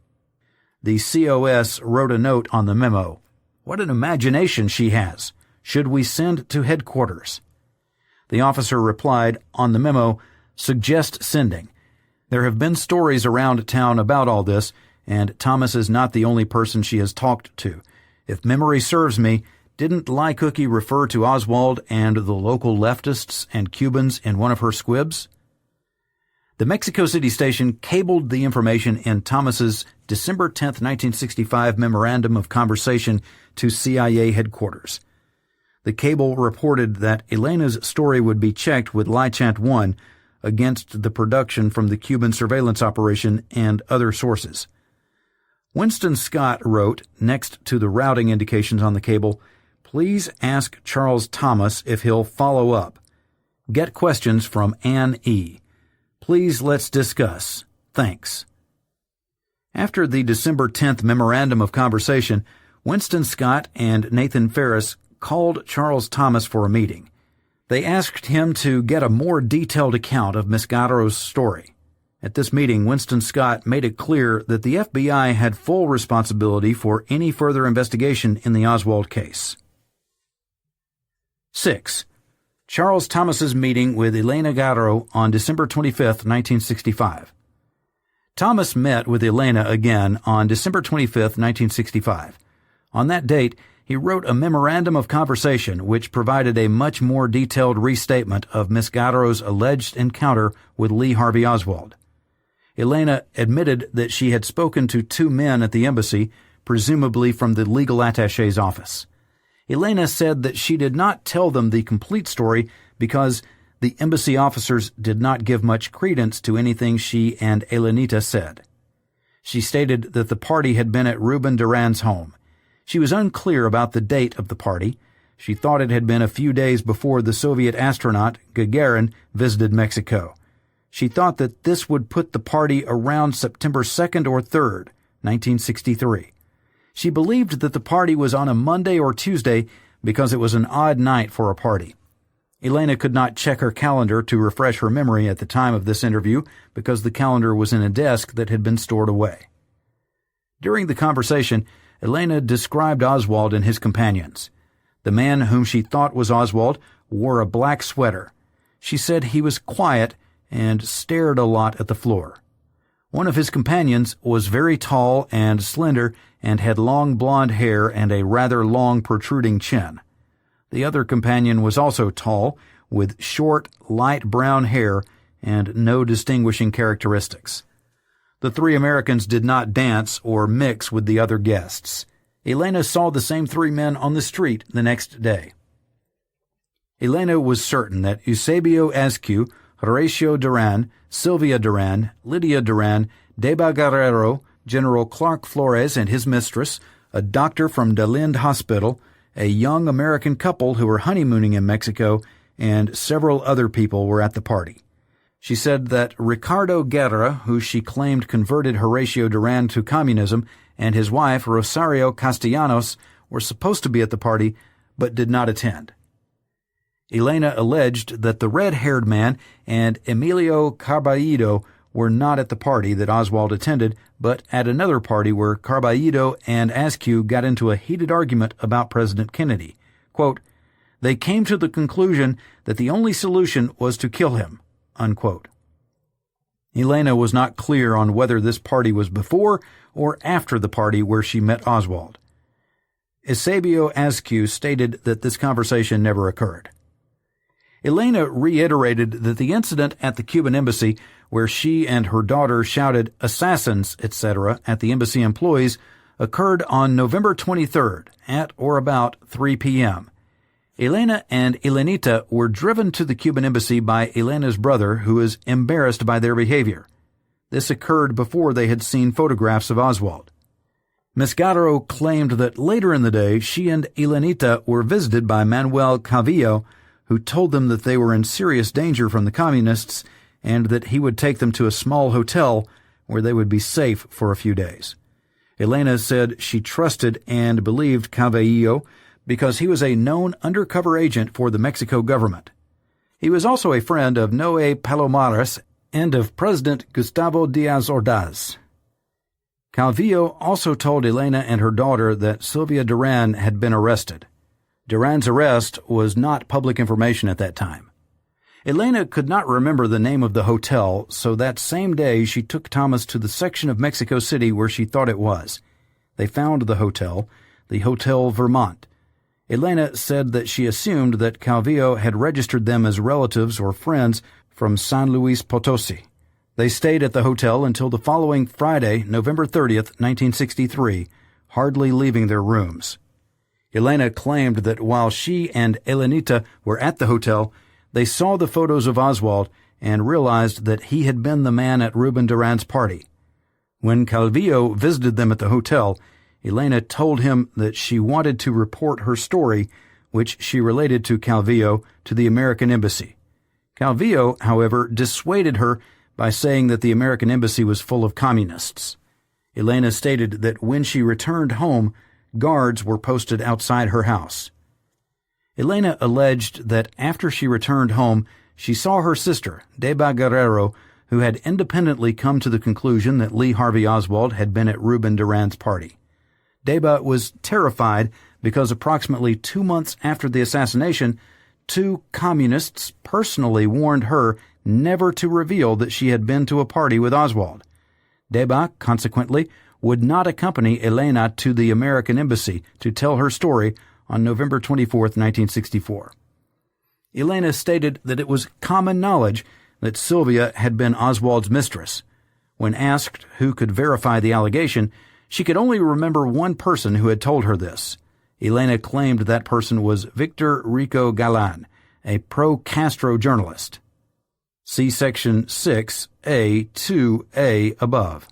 The COS wrote a note on the memo. "What an imagination she has. Should we send to headquarters?" The officer replied on the memo, "Suggest sending. There have been stories around town about all this, and Thomas is not the only person she has talked to. If memory serves me, didn't Lie Cookie refer to Oswald and the local leftists and Cubans in one of her squibs? The Mexico City station cabled the information in Thomas's December 10, 1965 memorandum of conversation to CIA headquarters. The cable reported that Elena's story would be checked with Lie Chant 1 against the production from the Cuban surveillance operation and other sources. Winston Scott wrote, next to the routing indications on the cable, "Please ask Charles Thomas if he'll follow up. Get questions from Ann E. Please let's discuss. Thanks." After the December 10th memorandum of conversation, Winston Scott and Nathan Ferris called Charles Thomas for a meeting. They asked him to get a more detailed account of Miss Garrow's story. At this meeting, Winston Scott made it clear that the FBI had full responsibility for any further investigation in the Oswald case. 6. Charles Thomas's meeting with Elena Garrow on December 25, 1965. Thomas met with Elena again on December 25, 1965. On that date, he wrote a memorandum of conversation which provided a much more detailed restatement of Miss Garrow's alleged encounter with Lee Harvey Oswald. Elena admitted that she had spoken to 2 men at the embassy, presumably from the legal attache's office. Elena said that she did not tell them the complete story because the embassy officers did not give much credence to anything she and Elenita said. She stated that the party had been at Ruben Duran's home. She was unclear about the date of the party. She thought it had been a few days before the Soviet astronaut Gagarin visited Mexico. She thought that this would put the party around September 2nd or 3rd, 1963. She believed that the party was on a Monday or Tuesday because it was an odd night for a party. Elena could not check her calendar to refresh her memory at the time of this interview because the calendar was in a desk that had been stored away. During the conversation, Elena described Oswald and his companions. The man whom she thought was Oswald wore a black sweater. She said he was quiet and stared a lot at the floor. One of his companions was very tall and slender and had long blonde hair and a rather long protruding chin. The other companion was also tall, with short, light brown hair and no distinguishing characteristics. The 3 Americans did not dance or mix with the other guests. Elena saw the same 3 men on the street the next day. Elena was certain that Eusebio Askew, Horatio Duran, Sylvia Duran, Lydia Duran, Deba Guerrero, General Clark Flores and his mistress, a doctor from Dalinde Hospital, a young American couple who were honeymooning in Mexico, and several other people were at the party. She said that Ricardo Guerra, who she claimed converted Horatio Duran to communism, and his wife, Rosario Castellanos, were supposed to be at the party, but did not attend. Elena alleged that the red-haired man and Emilio Carballido were not at the party that Oswald attended, but at another party where Carballido and Askew got into a heated argument about President Kennedy. Quote, "They came to the conclusion that the only solution was to kill him." Unquote. Elena was not clear on whether this party was before or after the party where she met Oswald. Eusebio Askew stated that this conversation never occurred. Elena reiterated that the incident at the Cuban embassy, where she and her daughter shouted "assassins," etc. at the embassy employees, occurred on November 23rd at or about 3 p.m. Elena and Elenita were driven to the Cuban embassy by Elena's brother, who was embarrassed by their behavior. This occurred before they had seen photographs of Oswald. Miss Garrow claimed that later in the day she and Elenita were visited by Manuel Cavillo, who told them that they were in serious danger from the communists and that he would take them to a small hotel where they would be safe for a few days. Elena said she trusted and believed Cavillo because he was a known undercover agent for the Mexico government. He was also a friend of Noé Palomares and of President Gustavo Díaz Ordaz. Cavillo also told Elena and her daughter that Sylvia Duran had been arrested. Duran's arrest was not public information at that time. Elena could not remember the name of the hotel, so that same day she took Thomas to the section of Mexico City where she thought it was. They found the Hotel Vermont. Elena said that she assumed that Calvillo had registered them as relatives or friends from San Luis Potosi. They stayed at the hotel until the following Friday, November 30th, 1963, hardly leaving their rooms. Elena claimed that while she and Elenita were at the hotel, they saw the photos of Oswald and realized that he had been the man at Ruben Duran's party. When Calvillo visited them at the hotel, Elena told him that she wanted to report her story, which she related to Calvillo, to the American Embassy. Calvillo, however, dissuaded her by saying that the American Embassy was full of communists. Elena stated that when she returned home, guards were posted outside her house. Elena alleged that after she returned home, she saw her sister, Deba Guerrero, who had independently come to the conclusion that Lee Harvey Oswald had been at Ruben Duran's party. Deba was terrified because approximately 2 months after the assassination, 2 communists personally warned her never to reveal that she had been to a party with Oswald. Deba, consequently, would not accompany Elena to the American Embassy to tell her story on November 24, 1964. Elena stated that it was common knowledge that Sylvia had been Oswald's mistress. When asked who could verify the allegation, she could only remember one person who had told her this. Elena claimed that person was Victor Rico Galan, a pro-Castro journalist. See Section 6A 2A above.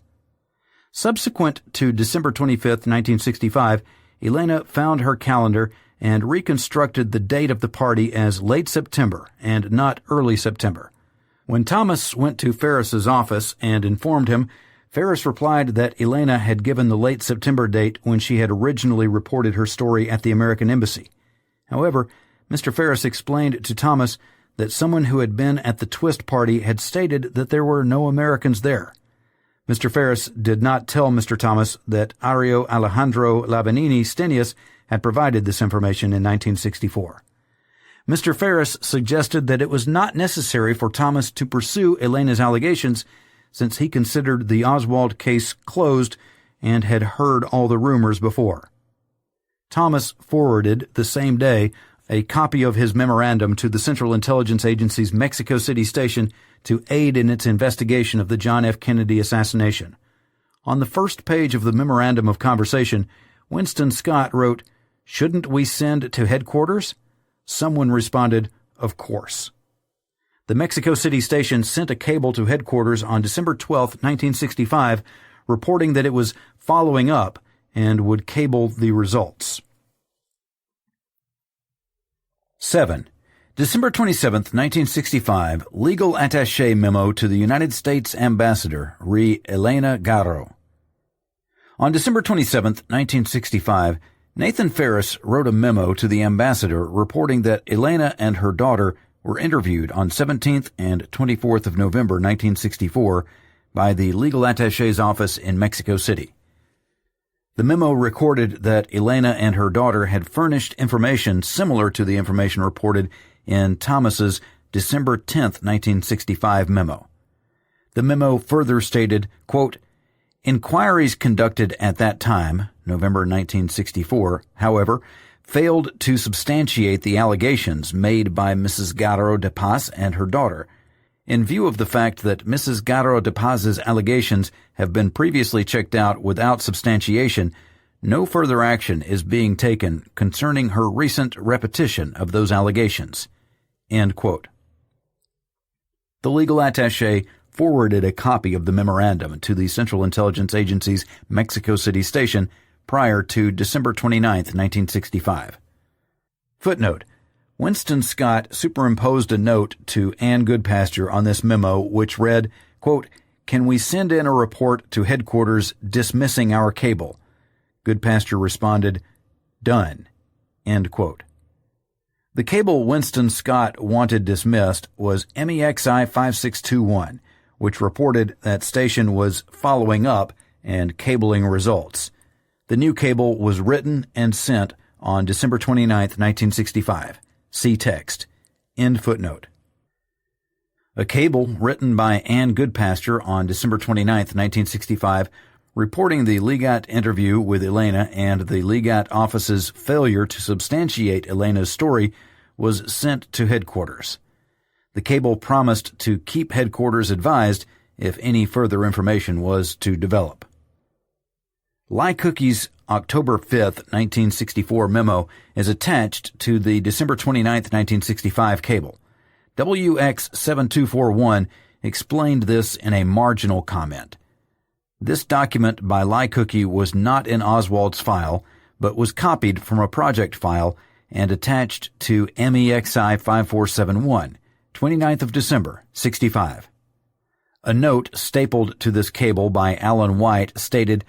Subsequent to December 25, 1965, Elena found her calendar and reconstructed the date of the party as late September and not early September. When Thomas went to Ferris's office and informed him, Ferris replied that Elena had given the late September date when she had originally reported her story at the American Embassy. However, Mr. Ferris explained to Thomas that someone who had been at the twist party had stated that there were no Americans there. Mr. Ferris did not tell Mr. Thomas that Ario Alejandro Lavanini Stenius had provided this information in 1964. Mr. Ferris suggested that it was not necessary for Thomas to pursue Elena's allegations since he considered the Oswald case closed and had heard all the rumors before. Thomas forwarded, the same day, a copy of his memorandum to the Central Intelligence Agency's Mexico City station to aid in its investigation of the John F. Kennedy assassination. On the first page of the memorandum of conversation, Winston Scott wrote, "Shouldn't we send to headquarters?" Someone responded, "Of course." The Mexico City station sent a cable to headquarters on December 12, 1965, reporting that it was following up and would cable the results. 7. December 27, 1965, Legal Attache Memo to the United States Ambassador, re Elena Garrow. On December 27, 1965, Nathan Ferris wrote a memo to the ambassador reporting that Elena and her daughter were interviewed on 17th and 24th of November 1964 by the legal attache's office in Mexico City. The memo recorded that Elena and her daughter had furnished information similar to the information reported in Thomas's December 10, 1965 memo. The memo further stated, quote, "Inquiries conducted at that time, November 1964, however, failed to substantiate the allegations made by Mrs. Garrow de Paz and her daughter. In view of the fact that Mrs. Garrow de Paz's allegations have been previously checked out without substantiation, no further action is being taken concerning her recent repetition of those allegations." End quote. The legal attaché forwarded a copy of the memorandum to the Central Intelligence Agency's Mexico City station prior to December 29, 1965. Footnote: Winston Scott superimposed a note to Ann Goodpasture on this memo which read, quote, "Can we send in a report to headquarters dismissing our cable?" Goodpasture responded, "Done." End quote. The cable Winston Scott wanted dismissed was MEXI 5621, which reported that station was following up and cabling results. The new cable was written and sent on December 29, 1965. See text. End footnote. A cable written by Ann Goodpasture on December 29, 1965, reporting the Legat interview with Elena and the Legat office's failure to substantiate Elena's story was sent to headquarters. The cable promised to keep headquarters advised if any further information was to develop. Lie Cookie's October 5, 1964 memo is attached to the December 29, 1965 cable. WX7241 explained this in a marginal comment. This document by Lie Cookie was not in Oswald's file, but was copied from a project file and attached to MEXI 5471, 29th of December, 65. A note stapled to this cable by Alan White stated,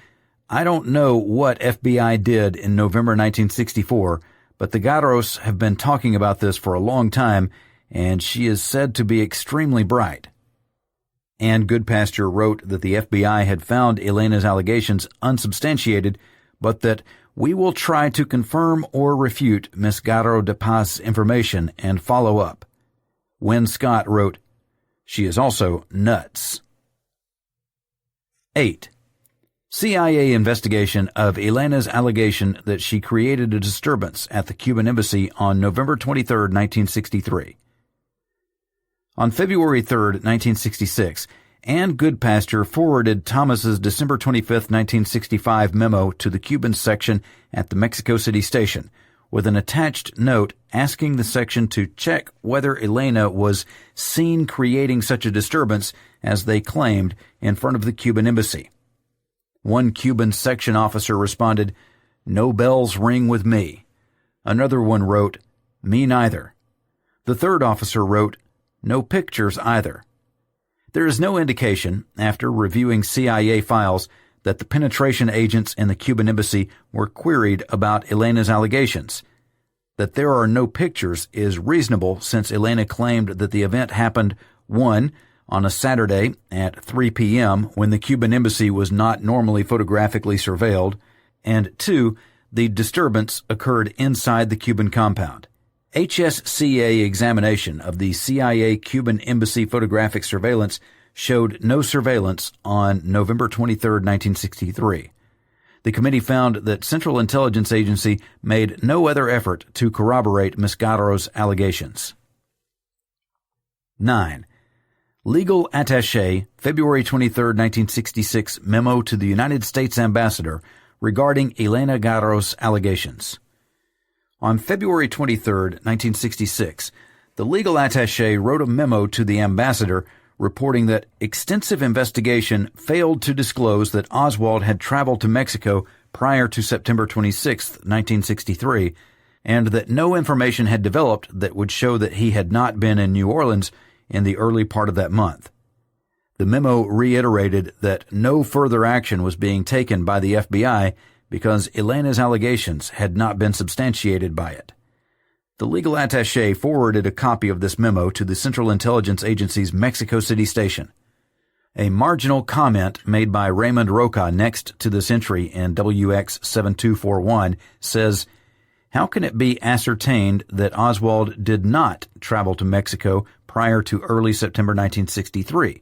"I don't know what FBI did in November 1964, but the Garrows have been talking about this for a long time, and she is said to be extremely bright." Ann Goodpasture wrote that the FBI had found Elena's allegations unsubstantiated, but that "we will try to confirm or refute Ms. Garrow de Paz's information and follow up." Wynne Scott wrote, "She is also nuts." 8. CIA investigation of Elena's allegation that she created a disturbance at the Cuban embassy on November 23, 1963. On February 3, 1966, Ann Goodpasture forwarded Thomas's December 25, 1965 memo to the Cuban section at the Mexico City station, with an attached note asking the section to check whether Elena was seen creating such a disturbance as they claimed in front of the Cuban embassy. One Cuban section officer responded, "No bells ring with me." Another one wrote, "Me neither." The third officer wrote, "No pictures either." There is no indication, after reviewing CIA files, that the penetration agents in the Cuban embassy were queried about Elena's allegations. That there are no pictures is reasonable since Elena claimed that the event happened, 1. on a Saturday at 3 p.m. when the Cuban embassy was not normally photographically surveilled, and 2. the disturbance occurred inside the Cuban compound. HSCA examination of the CIA Cuban embassy photographic surveillance showed no surveillance on November 23, 1963. The committee found that Central Intelligence Agency made no other effort to corroborate Ms. Garrow's allegations. 9. Legal Attache, February 23, 1966 memo to the United States Ambassador regarding Elena Garrow's allegations. On February 23, 1966, the legal attaché wrote a memo to the ambassador reporting that extensive investigation failed to disclose that Oswald had traveled to Mexico prior to September 26, 1963, and that no information had developed that would show that he had not been in New Orleans in the early part of that month. The memo reiterated that no further action was being taken by the FBI because Elena's allegations had not been substantiated by it. The legal attaché forwarded a copy of this memo to the Central Intelligence Agency's Mexico City station. A marginal comment made by Raymond Roca next to this entry in WX7241 says, "How can it be ascertained that Oswald did not travel to Mexico prior to early September 1963?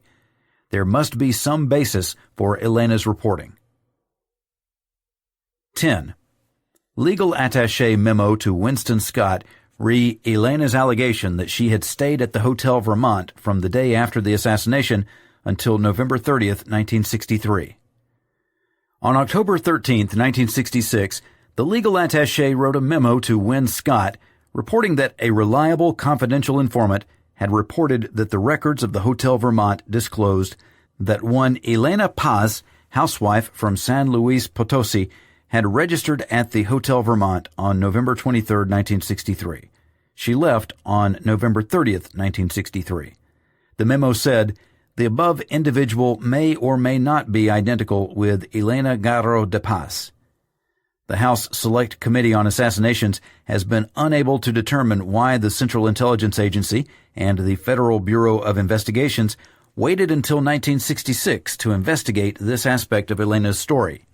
There must be some basis for Elena's reporting." 10. Legal attaché memo to Winston Scott re Elena's allegation that she had stayed at the Hotel Vermont from the day after the assassination until November 30, 1963. On October 13, 1966, the legal attaché wrote a memo to Wynne Scott reporting that a reliable confidential informant had reported that the records of the Hotel Vermont disclosed that one Elena Paz, housewife from San Luis Potosi, had registered at the Hotel Vermont on November 23, 1963. She left on November 30, 1963. The memo said, "The above individual may or may not be identical with Elena Garrow de Paz." The House Select Committee on Assassinations has been unable to determine why the Central Intelligence Agency and the Federal Bureau of Investigations waited until 1966 to investigate this aspect of Elena's story.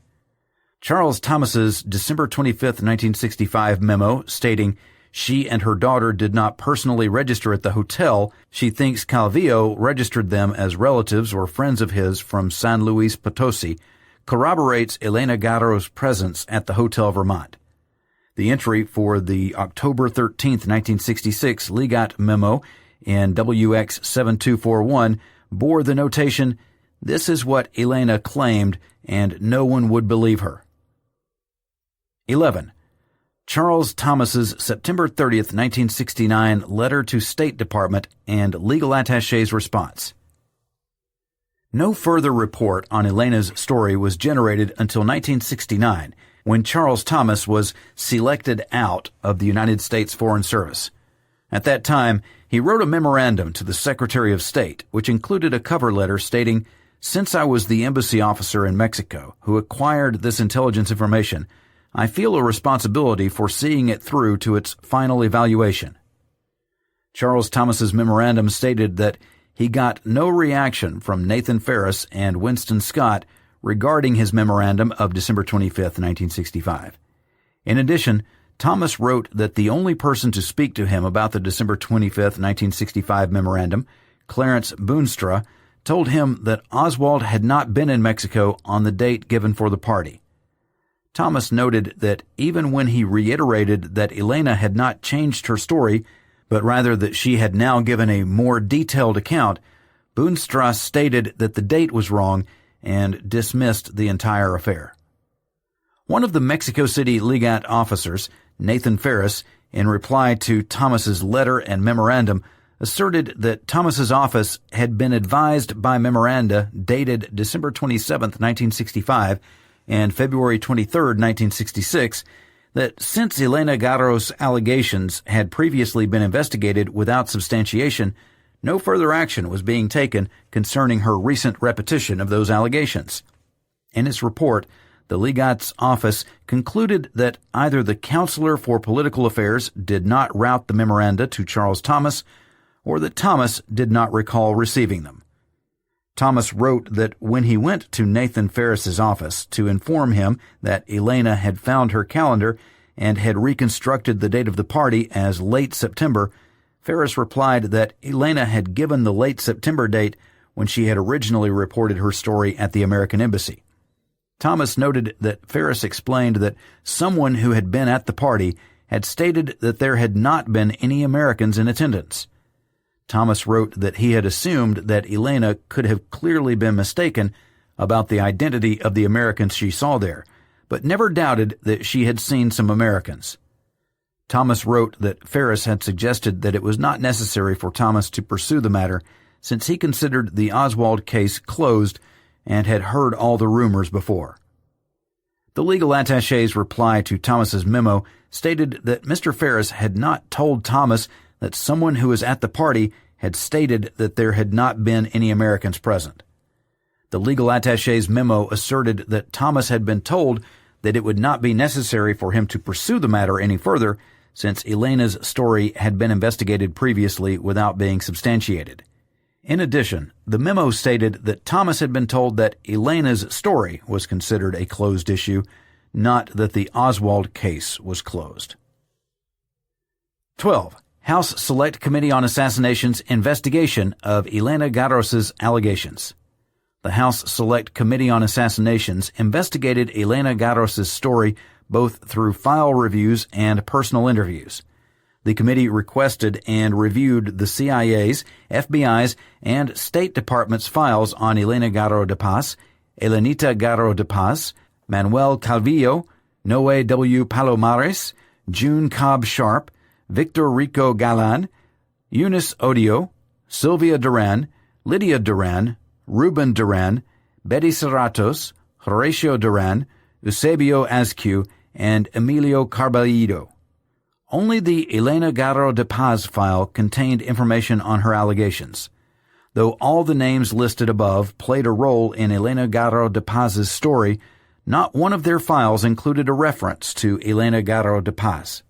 Charles Thomas's December 25, 1965 memo stating she and her daughter did not personally register at the hotel, she thinks Calvillo registered them as relatives or friends of his from San Luis Potosi, corroborates Elena Garrow's presence at the Hotel Vermont. The entry for the October 13, 1966 Legat Memo in WX 7241 bore the notation, "This is what Elena claimed, and no one would believe her." 11. Charles Thomas's September 30, 1969 letter to State Department and legal attache's response. No further report on Elena's story was generated until 1969, when Charles Thomas was selected out of the United States Foreign Service. At that time, he wrote a memorandum to the Secretary of State, which included a cover letter stating, "Since I was the embassy officer in Mexico who acquired this intelligence information, I feel a responsibility for seeing it through to its final evaluation." Charles Thomas's memorandum stated that he got no reaction from Nathan Ferris and Winston Scott regarding his memorandum of December 25, 1965. In addition, Thomas wrote that the only person to speak to him about the December 25, 1965 memorandum, Clarence Boonstra, told him that Oswald had not been in Mexico on the date given for the party. Thomas noted that even when he reiterated that Elena had not changed her story, but rather that she had now given a more detailed account, Boonstra stated that the date was wrong and dismissed the entire affair. One of the Mexico City Legat officers, Nathan Ferris, in reply to Thomas's letter and memorandum, asserted that Thomas's office had been advised by memoranda dated December 27, 1965, and February 23, 1966, that since Elena Garrow's allegations had previously been investigated without substantiation, no further action was being taken concerning her recent repetition of those allegations. In its report, the Legat's office concluded that either the Counselor for Political Affairs did not route the memoranda to Charles Thomas, or that Thomas did not recall receiving them. Thomas wrote that when he went to Nathan Ferris's office to inform him that Elena had found her calendar and had reconstructed the date of the party as late September, Ferris replied that Elena had given the late September date when she had originally reported her story at the American Embassy. Thomas noted that Ferris explained that someone who had been at the party had stated that there had not been any Americans in attendance. Thomas wrote that he had assumed that Elena could have clearly been mistaken about the identity of the Americans she saw there, but never doubted that she had seen some Americans. Thomas wrote that Ferris had suggested that it was not necessary for Thomas to pursue the matter since he considered the Oswald case closed and had heard all the rumors before. The legal attache's reply to Thomas's memo stated that Mr. Ferris had not told Thomas that someone who was at the party had stated that there had not been any Americans present. The legal attache's memo asserted that Thomas had been told that it would not be necessary for him to pursue the matter any further since Elena's story had been investigated previously without being substantiated. In addition, the memo stated that Thomas had been told that Elena's story was considered a closed issue, not that the Oswald case was closed. 12. House Select Committee on Assassination's investigation of Elena Garrow's allegations. The House Select Committee on Assassinations investigated Elena Garrow's story both through file reviews and personal interviews. The committee requested and reviewed the CIA's, FBI's, and State Department's files on Elena Garrow de Paz, Elenita Garrow de Paz, Manuel Calvillo, Noe W. Palomares, June Cobb Sharp, Victor Rico Galan, Eunice Odio, Sylvia Duran, Lydia Duran, Ruben Duran, Betty Serratos, Horatio Duran, Eusebio Azcu, and Emilio Carballido. Only the Elena Garrow de Paz file contained information on her allegations. Though all the names listed above played a role in Elena Garrow de Paz's story, not one of their files included a reference to Elena Garrow de Paz.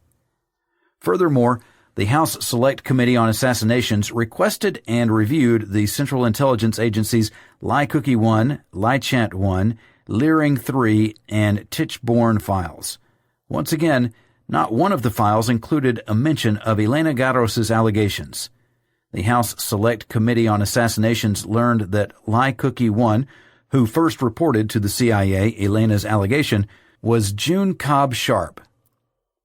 Furthermore, the House Select Committee on Assassinations requested and reviewed the Central Intelligence Agency's Lie Cookie 1, Lie Chant 1, Leering 3, and Tichborne files. Once again, not one of the files included a mention of Elena Garrow's allegations. The House Select Committee on Assassinations learned that Lie Cookie 1, who first reported to the CIA Elena's allegation, was June Cobb Sharp.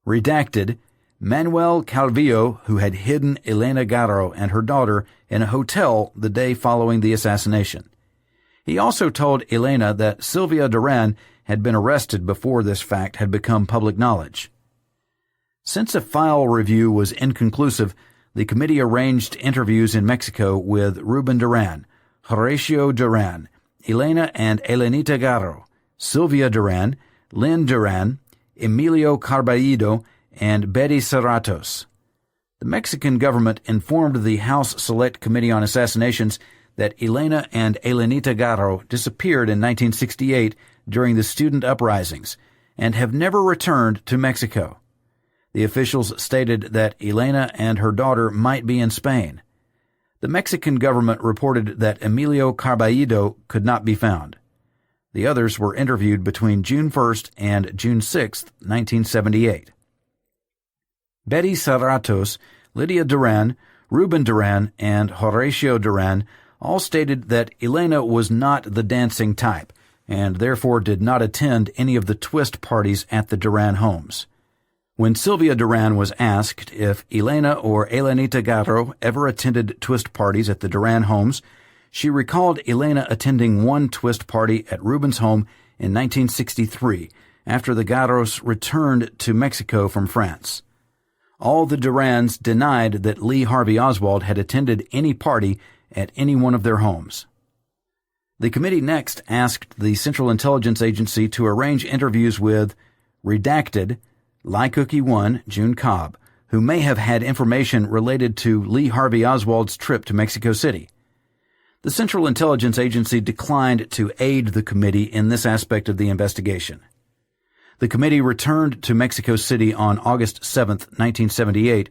Redacted, Manuel Calvillo, who had hidden Elena Garrow and her daughter in a hotel the day following the assassination. He also told Elena that Sylvia Duran had been arrested before this fact had become public knowledge. Since a file review was inconclusive, the committee arranged interviews in Mexico with Ruben Duran, Horacio Duran, Elena and Elenita Garrow, Sylvia Duran, Lynn Duran, Emilio Carballido, and Betty Serratos. The Mexican government informed the House Select Committee on Assassinations that Elena and Elenita Garrow disappeared in 1968 during the student uprisings and have never returned to Mexico. The officials stated that Elena and her daughter might be in Spain. The Mexican government reported that Emilio Carballido could not be found. The others were interviewed between June 1st and June 6th, 1978. Betty Serratos, Lydia Duran, Ruben Duran, and Horacio Duran all stated that Elena was not the dancing type and therefore did not attend any of the twist parties at the Duran homes. When Sylvia Duran was asked if Elena or Elenita Garrow ever attended twist parties at the Duran homes, she recalled Elena attending one twist party at Ruben's home in 1963 after the Garrows returned to Mexico from France. All the Durans denied that Lee Harvey Oswald had attended any party at any one of their homes. The committee next asked the Central Intelligence Agency to arrange interviews with redacted Cookie 1, June Cobb, who may have had information related to Lee Harvey Oswald's trip to Mexico City. The Central Intelligence Agency declined to aid the committee in this aspect of the investigation. The committee returned to Mexico City on August 7, 1978,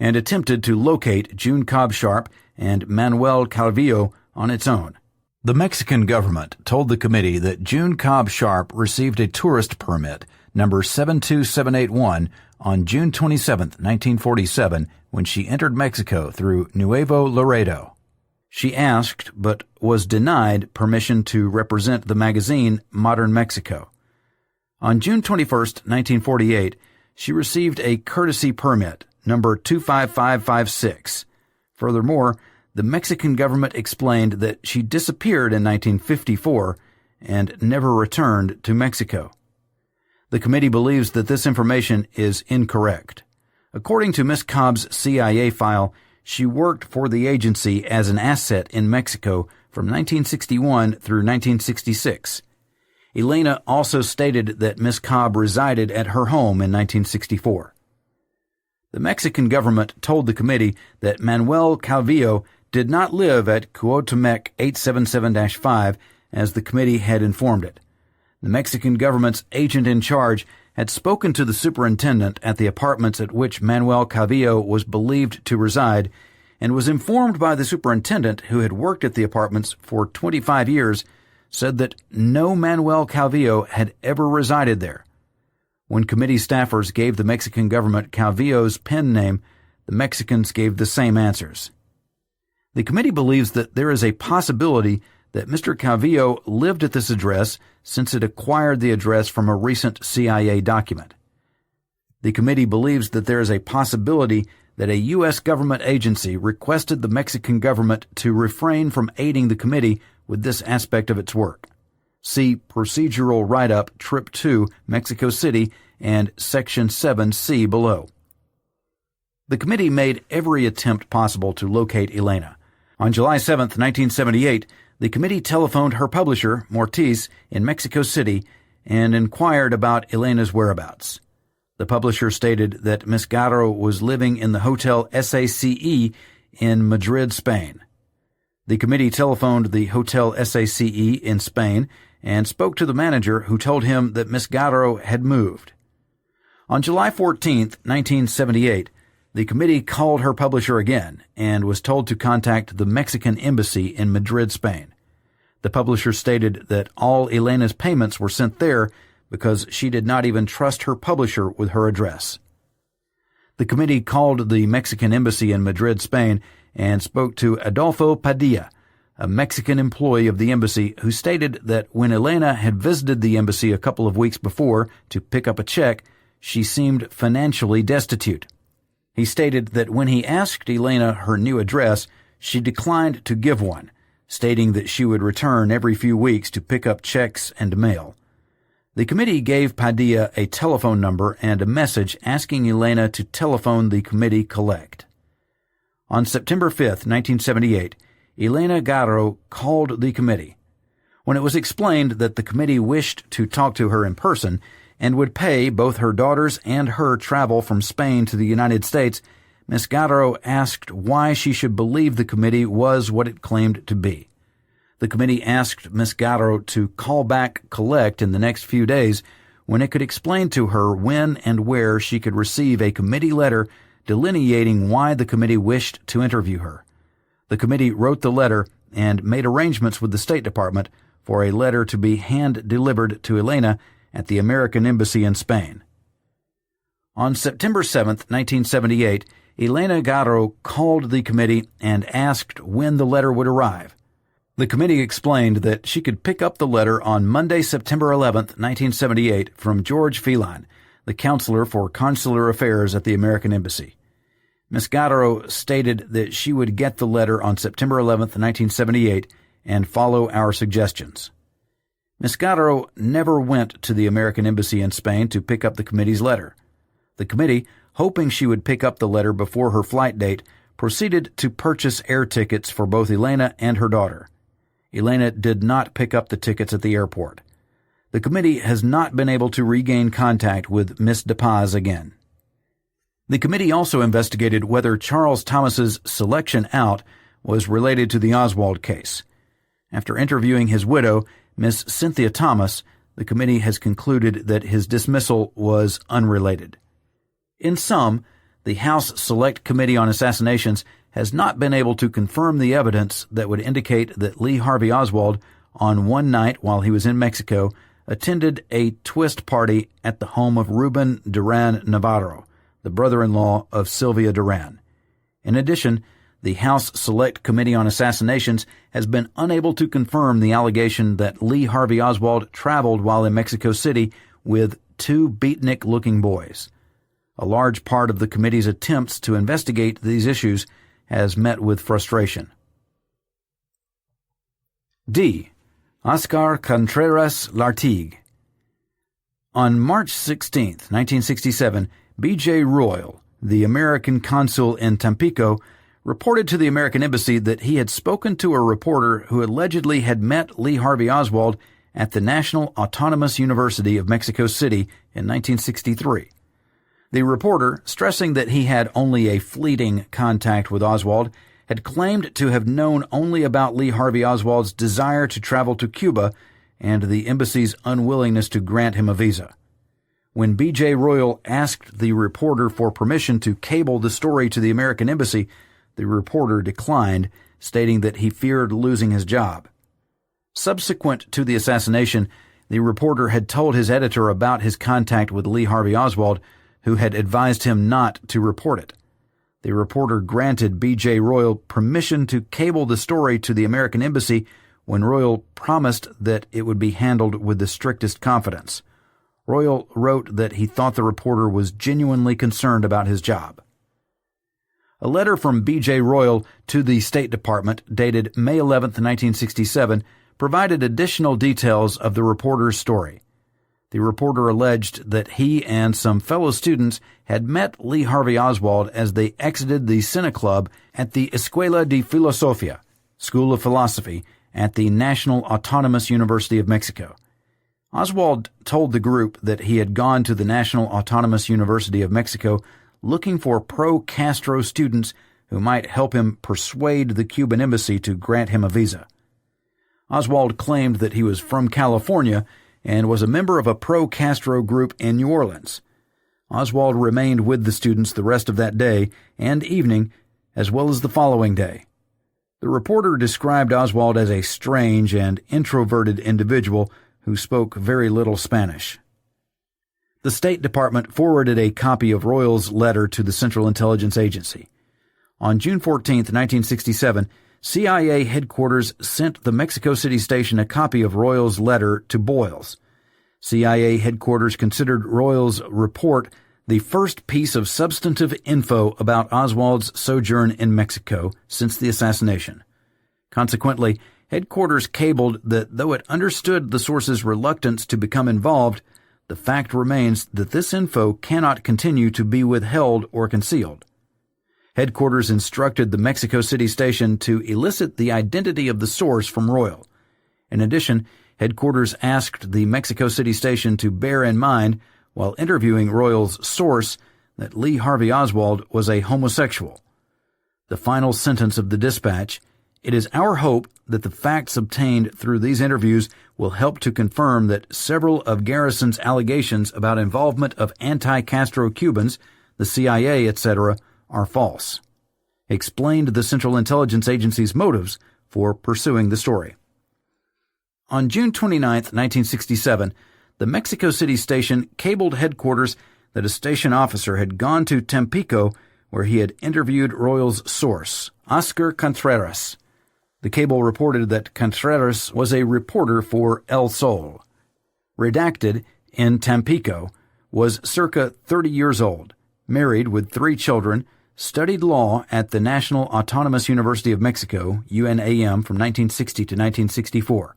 and attempted to locate June Cobb Sharp and Manuel Calvillo on its own. The Mexican government told the committee that June Cobb Sharp received a tourist permit, number 72781, on June 27, 1947, when she entered Mexico through Nuevo Laredo. She asked, but was denied, permission to represent the magazine Modern Mexico. On June 21, 1948, she received a courtesy permit, number 25556. Furthermore, the Mexican government explained that she disappeared in 1954 and never returned to Mexico. The committee believes that this information is incorrect. According to Ms. Cobb's CIA file, she worked for the agency as an asset in Mexico from 1961 through 1966. Elena also stated that Ms. Cobb resided at her home in 1964. The Mexican government told the committee that Manuel Calvillo did not live at Cuauhtémoc 877-5 as the committee had informed it. The Mexican government's agent in charge had spoken to the superintendent at the apartments at which Manuel Calvillo was believed to reside and was informed by the superintendent, who had worked at the apartments for 25 years, said that no Manuel Calvillo had ever resided there. When committee staffers gave the Mexican government Calvillo's pen name, the Mexicans gave the same answers. The committee believes that there is a possibility that Mr. Calvillo lived at this address since it acquired the address from a recent CIA document. The committee believes that there is a possibility that a U.S. government agency requested the Mexican government to refrain from aiding the committee with this aspect of its work. See Procedural Write-Up, Trip 2, Mexico City, and Section 7C below. The committee made every attempt possible to locate Elena. On July 7, 1978, the committee telephoned her publisher, Mortiz, in Mexico City and inquired about Elena's whereabouts. The publisher stated that Miss Garrow was living in the Hotel SACE in Madrid, Spain. The committee telephoned the Hotel SACE in Spain and spoke to the manager, who told him that Miss Garrow had moved. On July 14, 1978, the committee called her publisher again and was told to contact the Mexican embassy in Madrid, Spain. The publisher stated that all Elena's payments were sent there because she did not even trust her publisher with her address. The committee called the Mexican embassy in Madrid, Spain, and spoke to Adolfo Padilla, a Mexican employee of the embassy who stated that when Elena had visited the embassy a couple of weeks before to pick up a check, she seemed financially destitute. He stated that when he asked Elena her new address, she declined to give one, stating that she would return every few weeks to pick up checks and mail. The committee gave Padilla a telephone number and a message asking Elena to telephone the committee collect. On September 5, 1978, Elena Garrow called the committee. When it was explained that the committee wished to talk to her in person and would pay both her daughters and her travel from Spain to the United States, Miss Garrow asked why she should believe the committee was what it claimed to be. The committee asked Miss Garrow to call back collect in the next few days when it could explain to her when and where she could receive a committee letter delineating why the committee wished to interview her. The committee wrote the letter and made arrangements with the State Department for a letter to be hand-delivered to Elena at the American Embassy in Spain. On September 7, 1978, Elena Garrow called the committee and asked when the letter would arrive. The committee explained that she could pick up the letter on Monday, September 11, 1978, from George Phelan, the counselor for consular affairs at the American Embassy. Miss Garrow stated that she would get the letter on September 11, 1978, and follow our suggestions. Miss Garrow never went to the American Embassy in Spain to pick up the committee's letter. The committee, hoping she would pick up the letter before her flight date, proceeded to purchase air tickets for both Elena and her daughter. Elena did not pick up the tickets at the airport. The committee has not been able to regain contact with Miss De Paz again. The committee also investigated whether Charles Thomas's selection out was related to the Oswald case. After interviewing his widow, Miss Cynthia Thomas, the committee has concluded that his dismissal was unrelated. In sum, the House Select Committee on Assassinations has not been able to confirm the evidence that would indicate that Lee Harvey Oswald, on one night while he was in Mexico, attended a twist party at the home of Ruben Duran Navarro, the brother-in-law of Sylvia Duran. In addition, the House Select Committee on Assassinations has been unable to confirm the allegation that Lee Harvey Oswald traveled while in Mexico City with two beatnik-looking boys. A large part of the committee's attempts to investigate these issues has met with frustration. D. Oscar Contreras Lartigue. On March 16, 1967, B.J. Royal, the American consul in Tampico, reported to the American Embassy that he had spoken to a reporter who allegedly had met Lee Harvey Oswald at the National Autonomous University of Mexico City in 1963. The reporter, stressing that he had only a fleeting contact with Oswald, had claimed to have known only about Lee Harvey Oswald's desire to travel to Cuba and the embassy's unwillingness to grant him a visa. When B.J. Royal asked the reporter for permission to cable the story to the American Embassy, the reporter declined, stating that he feared losing his job. Subsequent to the assassination, the reporter had told his editor about his contact with Lee Harvey Oswald, who had advised him not to report it. The reporter granted B.J. Royal permission to cable the story to the American Embassy when Royal promised that it would be handled with the strictest confidence. Royal wrote that he thought the reporter was genuinely concerned about his job. A letter from B.J. Royal to the State Department, dated May 11, 1967, provided additional details of the reporter's story. The reporter alleged that he and some fellow students had met Lee Harvey Oswald as they exited the Cine Club at the Escuela de Filosofia, School of Philosophy, at the National Autonomous University of Mexico. Oswald told the group that he had gone to the National Autonomous University of Mexico looking for pro-Castro students who might help him persuade the Cuban embassy to grant him a visa. Oswald claimed that he was from California and was a member of a pro-Castro group in New Orleans. Oswald remained with the students the rest of that day and evening, as well as the following day. The reporter described Oswald as a strange and introverted individual who spoke very little Spanish. The State Department forwarded a copy of Royal's letter to the Central Intelligence Agency. On June 14, 1967, CIA headquarters sent the Mexico City station a copy of Royals' letter to Boyles. CIA headquarters considered Royals' report the first piece of substantive info about Oswald's sojourn in Mexico since the assassination. Consequently, headquarters cabled that though it understood the source's reluctance to become involved, the fact remains that this info cannot continue to be withheld or concealed. Headquarters instructed the Mexico City station to elicit the identity of the source from Royal. In addition, headquarters asked the Mexico City station to bear in mind, while interviewing Royal's source, that Lee Harvey Oswald was a homosexual. The final sentence of the dispatch: "It is our hope that the facts obtained through these interviews will help to confirm that several of Garrison's allegations about involvement of anti-Castro Cubans, the CIA, etc., are false," explained the Central Intelligence Agency's motives for pursuing the story. On June 29, 1967, the Mexico City station cabled headquarters that a station officer had gone to Tampico where he had interviewed Royal's source, Oscar Contreras. The cable reported that Contreras was a reporter for El Sol. Redacted, in Tampico, was circa 30 years old, married with 3 children, studied law at the National Autonomous University of Mexico, UNAM, from 1960 to 1964,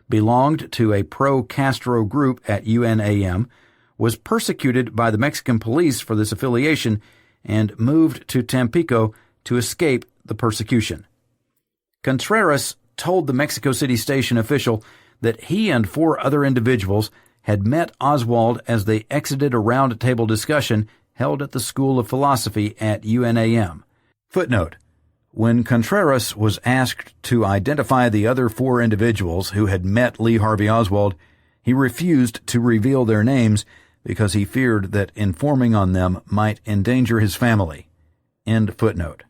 belonged to a pro-Castro group at UNAM, was persecuted by the Mexican police for this affiliation, and moved to Tampico to escape the persecution. Contreras told the Mexico City station official that he and 4 other individuals had met Oswald as they exited a round-table discussion held at the School of Philosophy at UNAM. Footnote: when Contreras was asked to identify the other 4 individuals who had met Lee Harvey Oswald, he refused to reveal their names because he feared that informing on them might endanger his family. End footnote.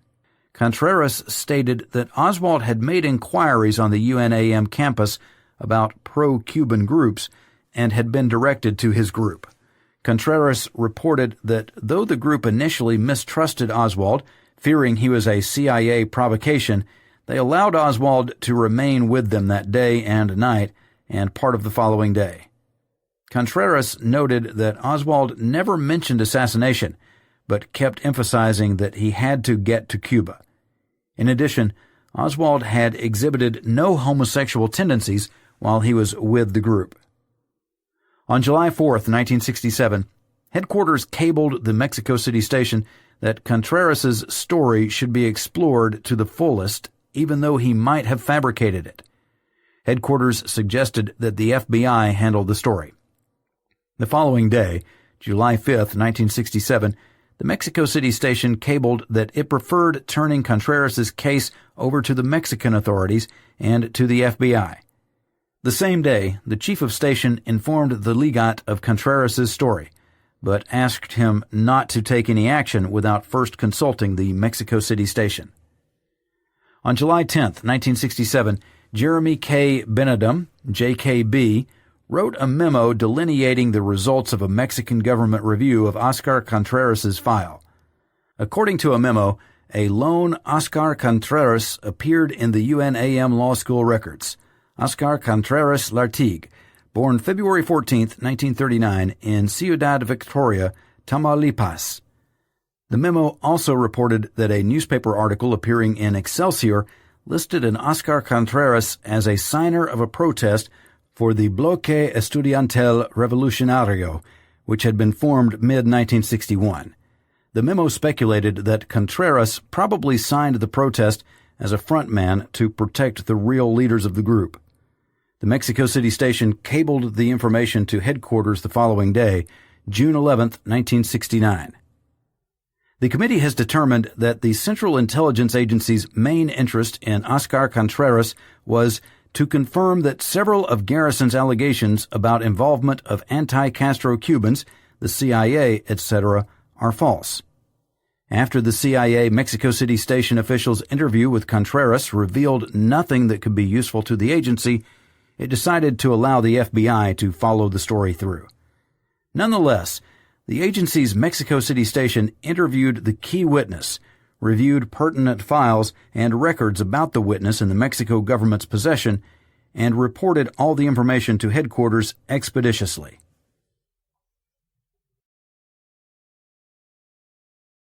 Contreras stated that Oswald had made inquiries on the UNAM campus about pro-Cuban groups and had been directed to his group. Contreras reported that though the group initially mistrusted Oswald, fearing he was a CIA provocation, they allowed Oswald to remain with them that day and night and part of the following day. Contreras noted that Oswald never mentioned assassination, but kept emphasizing that he had to get to Cuba. In addition, Oswald had exhibited no homosexual tendencies while he was with the group. On July 4, 1967, headquarters cabled the Mexico City station that Contreras's story should be explored to the fullest, even though he might have fabricated it. Headquarters suggested that the FBI handle the story. The following day, July 5, 1967, the Mexico City station cabled that it preferred turning Contreras's case over to the Mexican authorities and to the FBI. The same day, the chief of station informed the Legat of Contreras's story, but asked him not to take any action without first consulting the Mexico City station. On July 10, 1967, Jeremy K. Benedum, JKB, wrote a memo delineating the results of a Mexican government review of Oscar Contreras's file. According to a memo, a lone Oscar Contreras appeared in the UNAM Law School records. Oscar Contreras Lartigue, born February 14, 1939, in Ciudad Victoria, Tamaulipas. The memo also reported that a newspaper article appearing in Excelsior listed an Oscar Contreras as a signer of a protest for the Bloque Estudiantil Revolucionario, which had been formed mid-1961. The memo speculated that Contreras probably signed the protest as a frontman to protect the real leaders of the group. The Mexico City station cabled the information to headquarters the following day, June 11, 1969. The committee has determined that the Central Intelligence Agency's main interest in Oscar Contreras was to confirm that several of Garrison's allegations about involvement of anti-Castro Cubans, the CIA, etc., are false. After the CIA Mexico City station officials' interview with Contreras revealed nothing that could be useful to the agency, it decided to allow the FBI to follow the story through. Nonetheless, the agency's Mexico City station interviewed the key witness, reviewed pertinent files and records about the witness in the Mexico government's possession, and reported all the information to headquarters expeditiously.